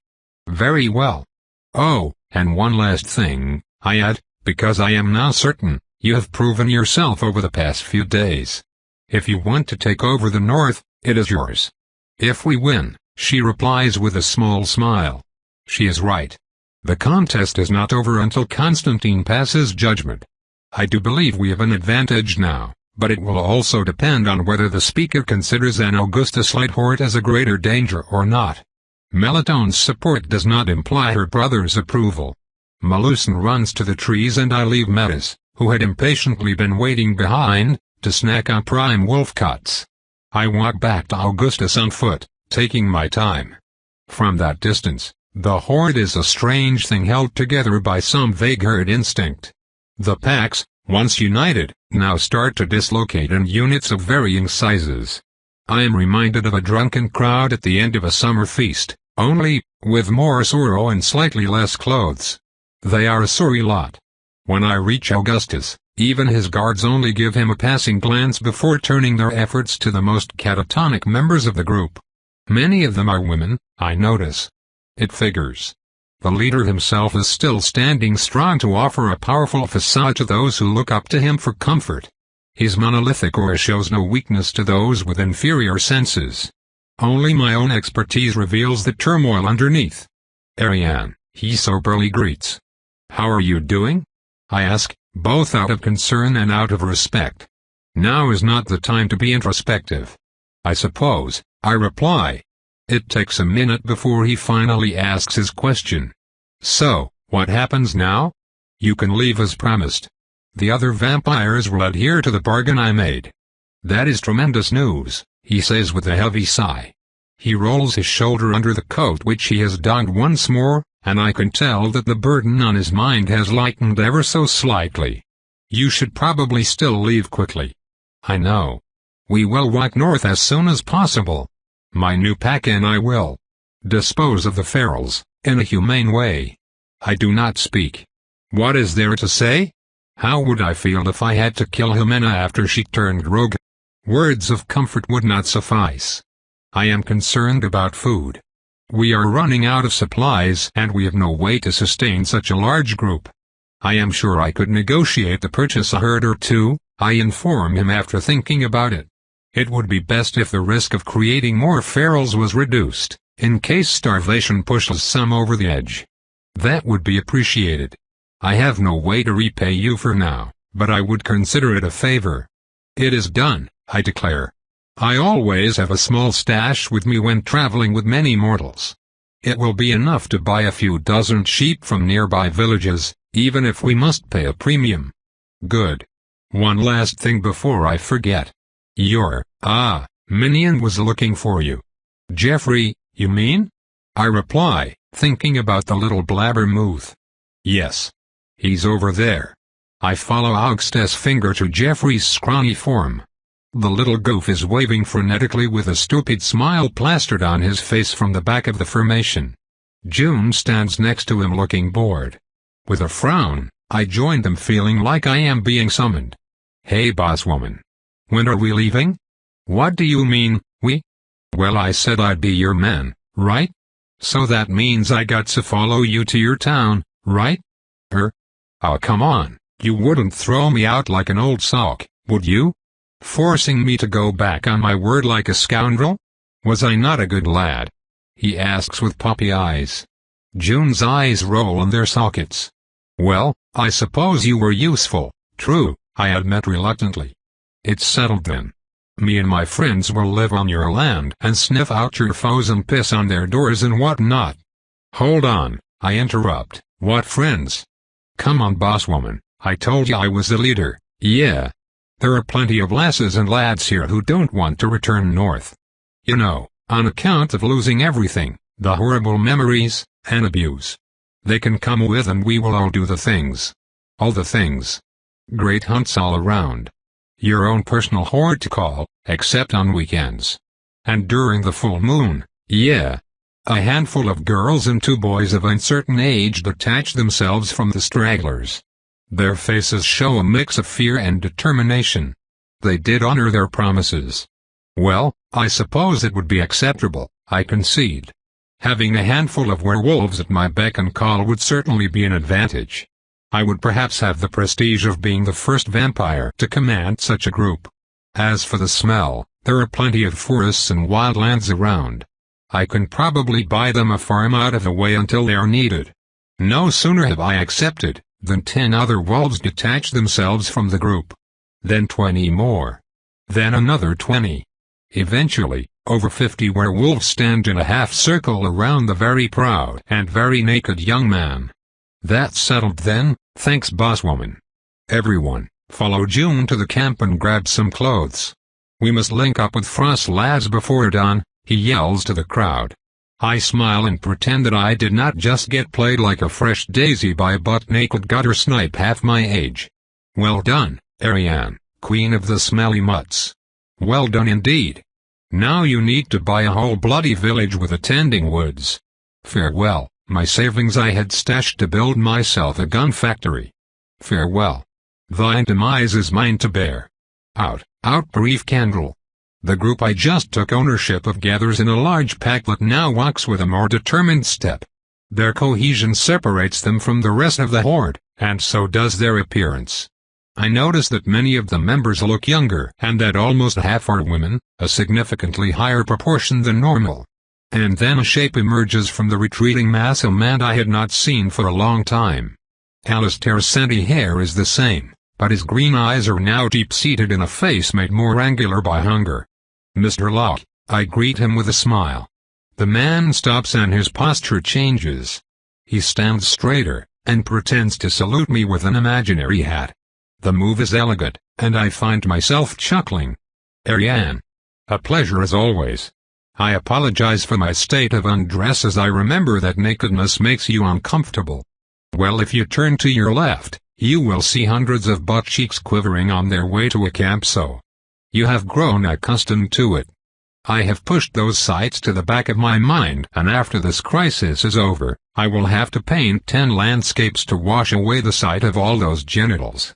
Very well. Oh, and one last thing, I add, because I am now certain, you have proven yourself over the past few days. If you want to take over the north, it is yours. If we win, she replies with a small smile. She is right. The contest is not over until Constantine passes judgment. I do believe we have an advantage now, but it will also depend on whether the speaker considers an Augustus Lighthort as a greater danger or not. Melitone's support does not imply her brother's approval. Melusan runs to the trees and I leave Metis, who had impatiently been waiting behind, to snack on prime wolf cuts. I walked back to Augustus on foot, taking my time. From that distance, the horde is a strange thing held together by some vague herd instinct. The packs, once united, now start to dislocate in units of varying sizes. I am reminded of a drunken crowd at the end of a summer feast, only, with more sorrow and slightly less clothes. They are a sorry lot. When I reach Augustus, even his guards only give him a passing glance before turning their efforts to the most catatonic members of the group. Many of them are women, I notice. It figures. The leader himself is still standing strong to offer a powerful facade to those who look up to him for comfort. His monolithic aura shows no weakness to those with inferior senses. Only my own expertise reveals the turmoil underneath. "Ariane," he soberly greets. "How are you doing?" I ask, both out of concern and out of respect. Now is not the time to be introspective. "I suppose," I reply. It takes a minute before he finally asks his question. "So, what happens now?" "You can leave as promised. The other vampires will adhere to the bargain I made." "That is tremendous news," he says with a heavy sigh. He rolls his shoulder under the coat which he has donned once more, and I can tell that the burden on his mind has lightened ever so slightly. "You should probably still leave quickly." "I know. We will walk north as soon as possible. My new pack and I will dispose of the ferals, in a humane way." I do not speak. What is there to say? How would I feel if I had to kill Jimena after she turned rogue? Words of comfort would not suffice. I am concerned about food. We are running out of supplies and we have no way to sustain such a large group. I am sure I could negotiate the purchase a herd or two, I inform him after thinking about it. It would be best if the risk of creating more ferals was reduced, in case starvation pushes some over the edge. That would be appreciated. I have no way to repay you for now, but I would consider it a favor. It is done, I declare. I always have a small stash with me when traveling with many mortals. It will be enough to buy a few dozen sheep from nearby villages, even if we must pay a premium. Good. One last thing before I forget. Your, minion was looking for you. Jeffrey, you mean? I reply, thinking about the little blabbermouth. Yes. He's over there. I follow Augustus' finger to Jeffrey's scrawny form. The little goof is waving frenetically with a stupid smile plastered on his face from the back of the formation. June stands next to him looking bored. With a frown, I join them feeling like I am being summoned. Hey bosswoman. When are we leaving? What do you mean, we? Well, I said I'd be your man, right? So that means I got to follow you to your town, right? Oh come on, you wouldn't throw me out like an old sock, would you? Forcing me to go back on my word like a scoundrel? Was I not a good lad? He asks with puppy eyes. June's eyes roll in their sockets. Well, I suppose you were useful, true, I admit reluctantly. It's settled then. Me and my friends will live on your land and sniff out your foes and piss on their doors and what not. Hold on, I interrupt, what friends? Come on bosswoman, I told you I was the leader, yeah. There are plenty of lasses and lads here who don't want to return north. You know, on account of losing everything, the horrible memories, and abuse. They can come with and we will all do the things. All the things. Great hunts all around. Your own personal horde to call, except on weekends. And during the full moon, yeah. A handful of girls and 2 boys of uncertain age detach themselves from the stragglers. Their faces show a mix of fear and determination. They did honor their promises. Well, I suppose it would be acceptable, I concede. Having a handful of werewolves at my beck and call would certainly be an advantage. I would perhaps have the prestige of being the first vampire to command such a group. As for the smell, there are plenty of forests and wildlands around. I can probably buy them a farm out of the way until they are needed. No sooner have I accepted, than 10 other wolves detach themselves from the group. Then 20 more. Then another 20. Eventually, over 50 werewolves stand in a half-circle around the very proud and very naked young man. That's settled then, thanks bosswoman. Everyone, follow June to the camp and grab some clothes. We must link up with Frost lads before dawn, he yells to the crowd. I smile and pretend that I did not just get played like a fresh daisy by a butt-naked gutter snipe half my age. Well done, Ariane, queen of the smelly mutts. Well done indeed. Now you need to buy a whole bloody village with attending woods. Farewell, my savings I had stashed to build myself a gun factory. Farewell. Thine demise is mine to bear. Out, brief candle. The group I just took ownership of gathers in a large pack that now walks with a more determined step. Their cohesion separates them from the rest of the horde, and so does their appearance. I notice that many of the members look younger and that almost half are women, a significantly higher proportion than normal. And then a shape emerges from the retreating mass, a man I had not seen for a long time. Alistair's sandy hair is the same, but his green eyes are now deep-seated in a face made more angular by hunger. Mr. Locke, I greet him with a smile. The man stops and his posture changes. He stands straighter, and pretends to salute me with an imaginary hat. The move is elegant, and I find myself chuckling. Ariane. A pleasure as always. I apologize for my state of undress as I remember that nakedness makes you uncomfortable. Well, if you turn to your left, you will see hundreds of butt cheeks quivering on their way to a camp, so you have grown accustomed to it. I have pushed those sights to the back of my mind, and after this crisis is over, I will have to paint 10 landscapes to wash away the sight of all those genitals.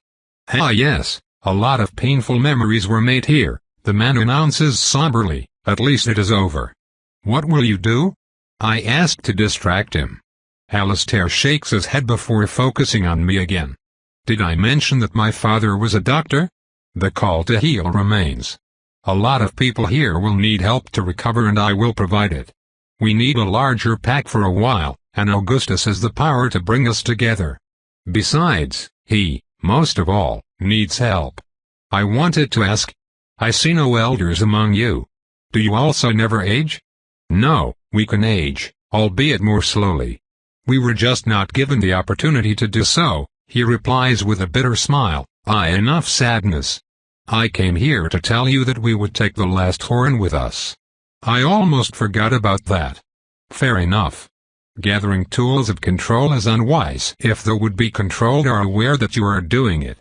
Ah yes, a lot of painful memories were made here, the man announces somberly, at least it is over. What will you do? I ask to distract him. Alistair shakes his head before focusing on me again. Did I mention that my father was a doctor? The call to heal remains. A lot of people here will need help to recover and I will provide it. We need a larger pack for a while, and Augustus has the power to bring us together. Besides, he, most of all, needs help. I wanted to ask. I see no elders among you. Do you also never age? No, we can age, albeit more slowly. We were just not given the opportunity to do so, he replies with a bitter smile. Enough sadness. I came here to tell you that we would take the last horn with us. I almost forgot about that. Fair enough. Gathering tools of control is unwise if the would-be controlled are aware that you are doing it.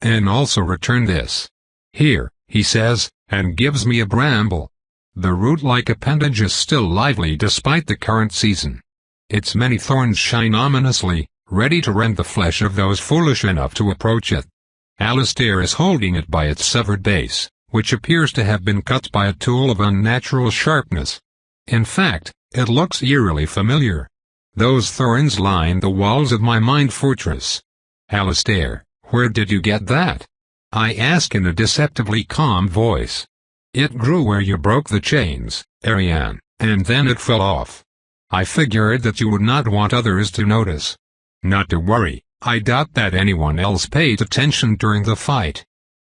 And also return this. Here, he says, and gives me a bramble. The root-like appendage is still lively despite the current season. Its many thorns shine ominously, ready to rend the flesh of those foolish enough to approach it. Alistair is holding it by its severed base, which appears to have been cut by a tool of unnatural sharpness. In fact, it looks eerily familiar. Those thorns line the walls of my mind fortress. Alistair, where did you get that? I ask in a deceptively calm voice. It grew where you broke the chains, Ariane, and then it fell off. I figured that you would not want others to notice. Not to worry, I doubt that anyone else paid attention during the fight.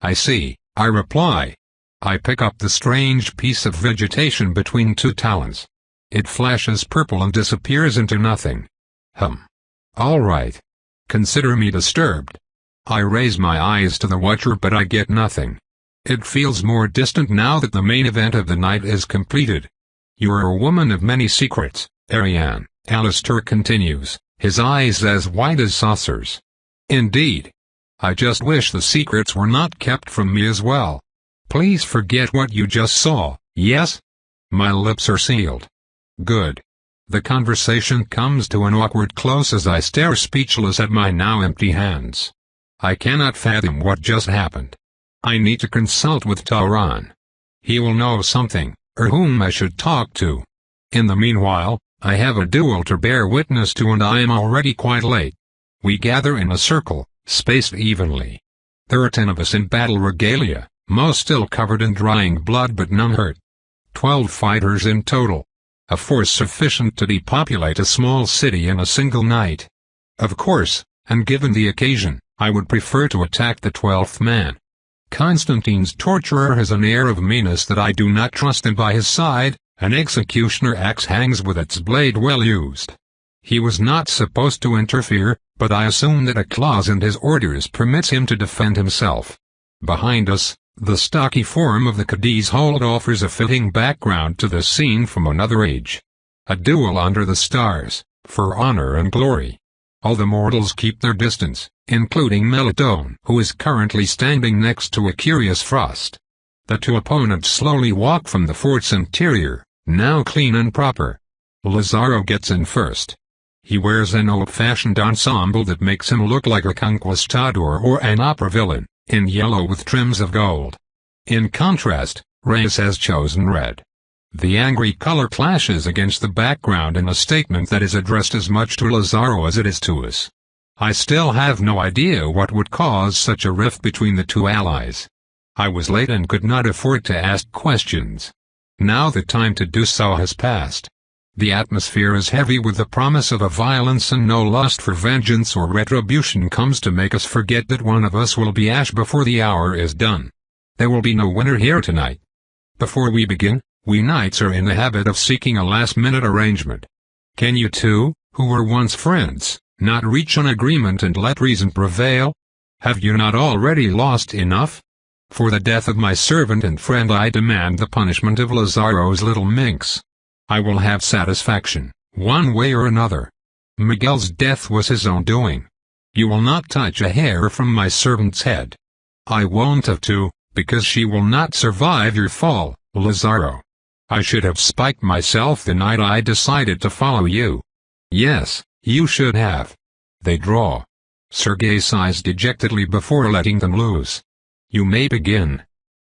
I see, I reply. I pick up the strange piece of vegetation between 2 talons. It flashes purple and disappears into nothing. All right. Consider me disturbed. I raise my eyes to the watcher but I get nothing. It feels more distant now that the main event of the night is completed. You are a woman of many secrets, Ariane, Alistair continues, his eyes as wide as saucers. Indeed. I just wish the secrets were not kept from me as well. Please forget what you just saw, yes? My lips are sealed. Good. The conversation comes to an awkward close as I stare speechless at my now empty hands. I cannot fathom what just happened. I need to consult with Tauron. He will know something, or whom I should talk to. In the meanwhile, I have a duel to bear witness to and I am already quite late. We gather in a circle, spaced evenly. There are 10 of us in battle regalia, most still covered in drying blood but none hurt. 12 fighters in total. A force sufficient to depopulate a small city in a single night. Of course, and given the occasion, I would prefer to attack the 12th man. Constantine's torturer has an air of meanness that I do not trust, and by his side, an executioner axe hangs with its blade well used. He was not supposed to interfere, but I assume that a clause in his orders permits him to defend himself. Behind us, the stocky form of the Cadiz hold offers a fitting background to this scene from another age. A duel under the stars, for honor and glory. All the mortals keep their distance, including Melitone, who is currently standing next to a curious Frost. The two opponents slowly walk from the fort's interior, now clean and proper. Lazaro gets in first. He wears an old-fashioned ensemble that makes him look like a conquistador or an opera villain, in yellow with trims of gold. In contrast, Reyes has chosen red. The angry color clashes against the background in a statement that is addressed as much to Lazaro as it is to us. I still have no idea what would cause such a rift between the two allies. I was late and could not afford to ask questions. Now the time to do so has passed. The atmosphere is heavy with the promise of a violence, and no lust for vengeance or retribution comes to make us forget that one of us will be ash before the hour is done. There will be no winner here tonight. Before we begin, we knights are in the habit of seeking a last-minute arrangement. Can you two, who were once friends, not reach an agreement and let reason prevail? Have you not already lost enough? For the death of my servant and friend I demand the punishment of Lazaro's little minx. I will have satisfaction, one way or another. Miguel's death was his own doing. You will not touch a hair from my servant's head. I won't have to, because she will not survive your fall, Lazaro. I should have spiked myself the night I decided to follow you. Yes, you should have. They draw. Sergei sighs dejectedly before letting them loose. You may begin.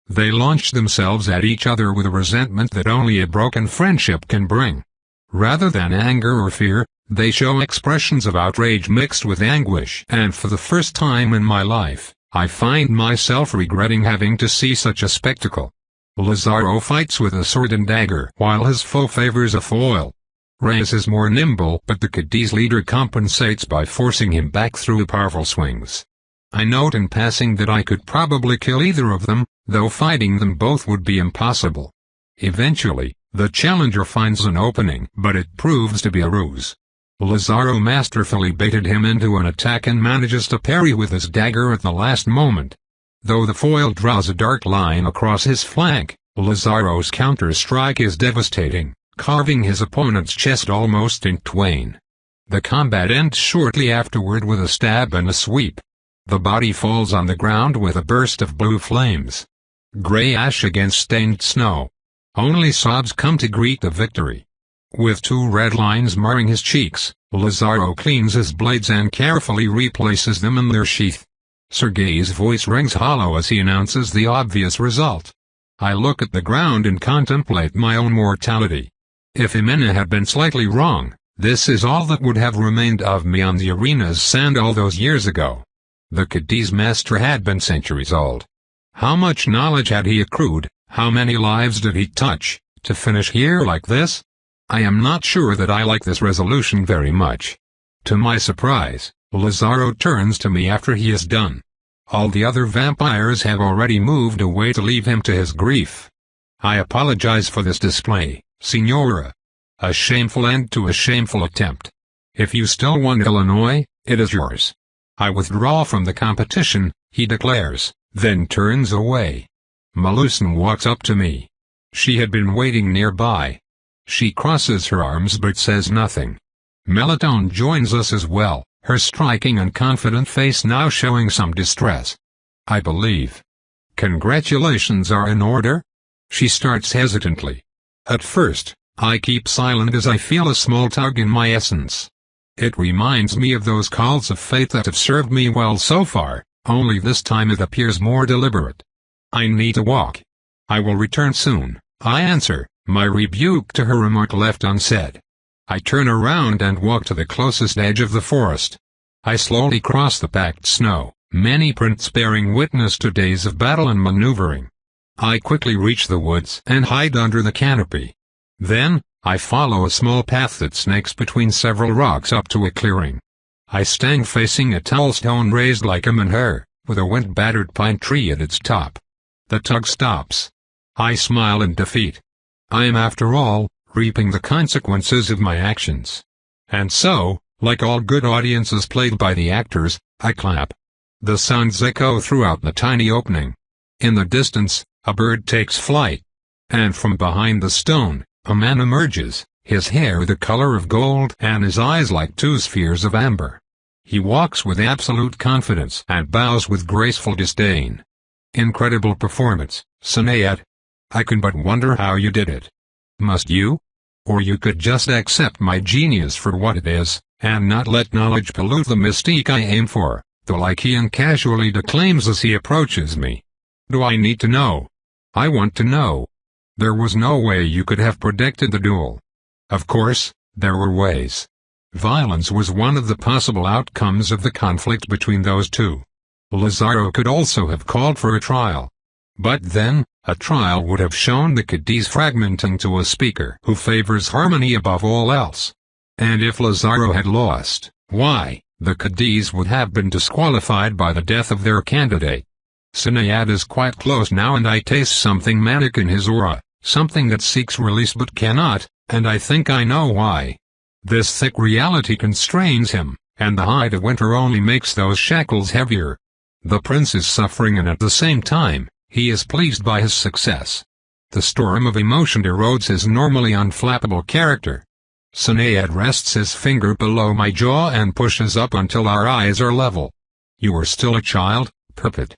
They launch themselves at each other with a resentment that only a broken friendship can bring. Rather than anger or fear, they show expressions of outrage mixed with anguish, and for the first time in my life, I find myself regretting having to see such a spectacle. Lazaro fights with a sword and dagger while his foe favors a foil. Reyes is more nimble, but the Cadiz leader compensates by forcing him back through powerful swings. I note in passing that I could probably kill either of them, though fighting them both would be impossible. Eventually, the challenger finds an opening, but it proves to be a ruse. Lazaro masterfully baited him into an attack and manages to parry with his dagger at the last moment. Though the foil draws a dark line across his flank, Lazaro's counter-strike is devastating, carving his opponent's chest almost in twain. The combat ends shortly afterward with a stab and a sweep. The body falls on the ground with a burst of blue flames. Gray ash against stained snow. Only sobs come to greet the victory. With two red lines marring his cheeks, Lazaro cleans his blades and carefully replaces them in their sheath. Sergei's voice rings hollow as he announces the obvious result. I look at the ground and contemplate my own mortality. If Jimena had been slightly wrong, this is all that would have remained of me on the arena's sand all those years ago. The Cadiz master had been centuries old. How much knowledge had he accrued, how many lives did he touch, to finish here like this? I am not sure that I like this resolution very much. To my surprise, Lazaro turns to me after he is done. All the other vampires have already moved away to leave him to his grief. I apologize for this display, Signora. A shameful end to a shameful attempt. If you still want Illinois, it is yours. I withdraw from the competition, he declares, then turns away. Melusine walks up to me. She had been waiting nearby. She crosses her arms but says nothing. Melitone joins us as well, her striking and confident face now showing some distress. I believe. Congratulations are in order? She starts hesitantly. At first, I keep silent as I feel a small tug in my essence. It reminds me of those calls of fate that have served me well so far, only this time it appears more deliberate. I need to walk. I will return soon, I answer, my rebuke to her remark left unsaid. I turn around and walk to the closest edge of the forest. I slowly cross the packed snow, many prints bearing witness to days of battle and maneuvering. I quickly reach the woods and hide under the canopy. Then, I follow a small path that snakes between several rocks up to a clearing. I stand facing a tall stone raised like a menhir, with a wind-battered pine tree at its top. The tug stops. I smile in defeat. I am, after all, reaping the consequences of my actions. And so, like all good audiences played by the actors, I clap. The sounds echo throughout the tiny opening. In the distance, a bird takes flight. And from behind the stone, a man emerges, his hair the color of gold and his eyes like two spheres of amber. He walks with absolute confidence and bows with graceful disdain. Incredible performance, Sinead. I can but wonder how you did it. Must you? Or you could just accept my genius for what it is, and not let knowledge pollute the mystique I aim for, the Lycian casually declaims as he approaches me. Do I need to know? I want to know. There was no way you could have predicted the duel. Of course, there were ways. Violence was one of the possible outcomes of the conflict between those two. Lazaro could also have called for a trial. But then, a trial would have shown the Cadiz fragmenting to a speaker who favors harmony above all else. And if Lazaro had lost, why, the Cadiz would have been disqualified by the death of their candidate. Sinead is quite close now, and I taste something manic in his aura, something that seeks release but cannot, and I think I know why. This thick reality constrains him, and the height of winter only makes those shackles heavier. The prince is suffering, and at the same time, he is pleased by his success. The storm of emotion erodes his normally unflappable character. Sinead rests his finger below my jaw and pushes up until our eyes are level. You are still a child, puppet.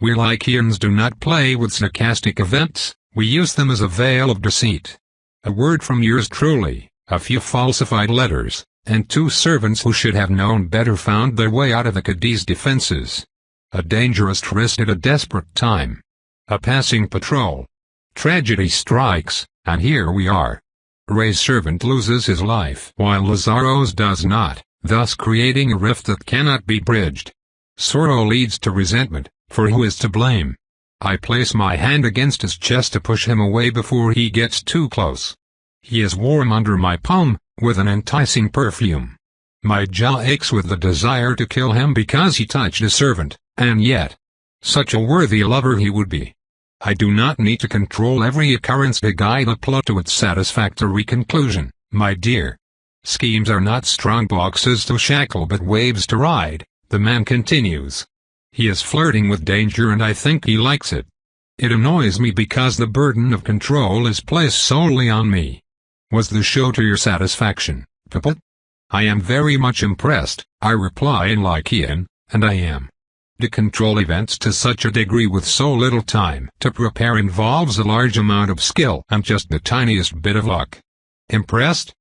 We Lycians do not play with sarcastic events, we use them as a veil of deceit. A word from yours truly, a few falsified letters, and two servants who should have known better found their way out of the Cadiz defenses. A dangerous tryst at a desperate time. A passing patrol. Tragedy strikes, and here we are. Ray's servant loses his life while Lazaro's does not, thus creating a rift that cannot be bridged. Sorrow leads to resentment, for who is to blame? I place my hand against his chest to push him away before he gets too close. He is warm under my palm, with an enticing perfume. My jaw aches with the desire to kill him because he touched a servant, and yet, such a worthy lover he would be. I do not need to control every occurrence to guide a plot to its satisfactory conclusion, my dear. Schemes are not strong boxes to shackle but waves to ride, the man continues. He is flirting with danger, and I think he likes it. It annoys me because the burden of control is placed solely on me. Was the show to your satisfaction, puppet? I am very much impressed, I reply in Lycian, and I am. To control events to such a degree with so little time to prepare involves a large amount of skill and just the tiniest bit of luck. Impressed?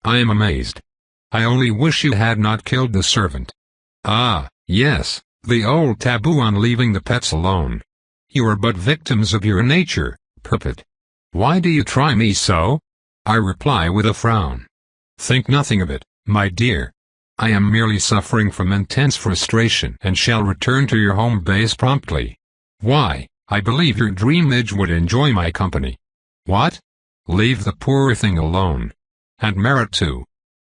I am amazed. I only wish you had not killed the servant. Ah, yes, the old taboo on leaving the pets alone. You are but victims of your nature, puppet. Why do you try me so? I reply with a frown. Think nothing of it, my dear. I am merely suffering from intense frustration and shall return to your home base promptly. Why, I believe your dream midge would enjoy my company. What? Leave the poor thing alone. And Merit too.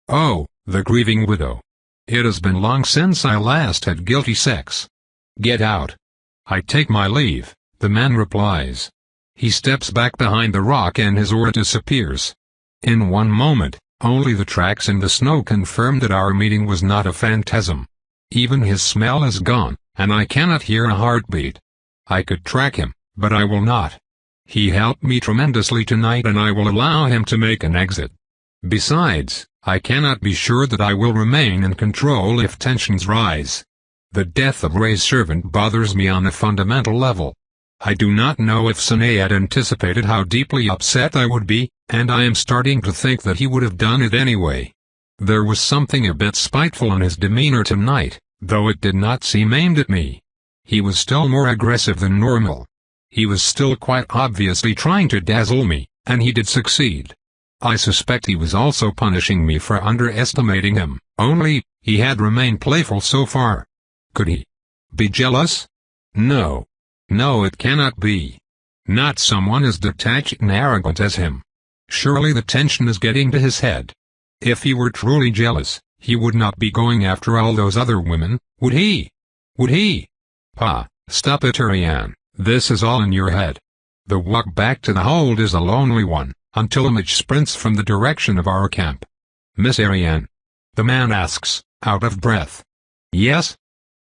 Oh, the grieving widow. It has been long since I last had guilty sex. Get out. I take my leave, the man replies. He steps back behind the rock and his aura disappears. In one moment, only the tracks in the snow confirm that our meeting was not a phantasm. Even his smell is gone, and I cannot hear a heartbeat. I could track him, but I will not. He helped me tremendously tonight, and I will allow him to make an exit. Besides, I cannot be sure that I will remain in control if tensions rise. The death of Ray's servant bothers me on a fundamental level. I do not know if Sinead anticipated how deeply upset I would be, and I am starting to think that he would have done it anyway. There was something a bit spiteful in his demeanor tonight, though it did not seem aimed at me. He was still more aggressive than normal. He was still quite obviously trying to dazzle me, and he did succeed. I suspect he was also punishing me for underestimating him, only, he had remained playful so far. Could he be jealous? No. No, it cannot be. Not someone as detached and arrogant as him. Surely the tension is getting to his head. If he were truly jealous, he would not be going after all those other women, would he? Would he? Pa, stop it, Ariane. This is all in your head. The walk back to the hold is a lonely one, until a midge sprints from the direction of our camp. Miss Ariane. The man asks, out of breath. Yes?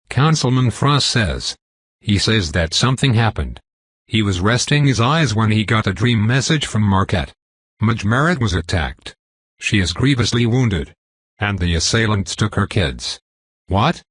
Councilman Frost says. He says that something happened. He was resting his eyes when he got a dream message from Marquette. Madge Merritt was attacked. She is grievously wounded. And the assailants took her kids. What?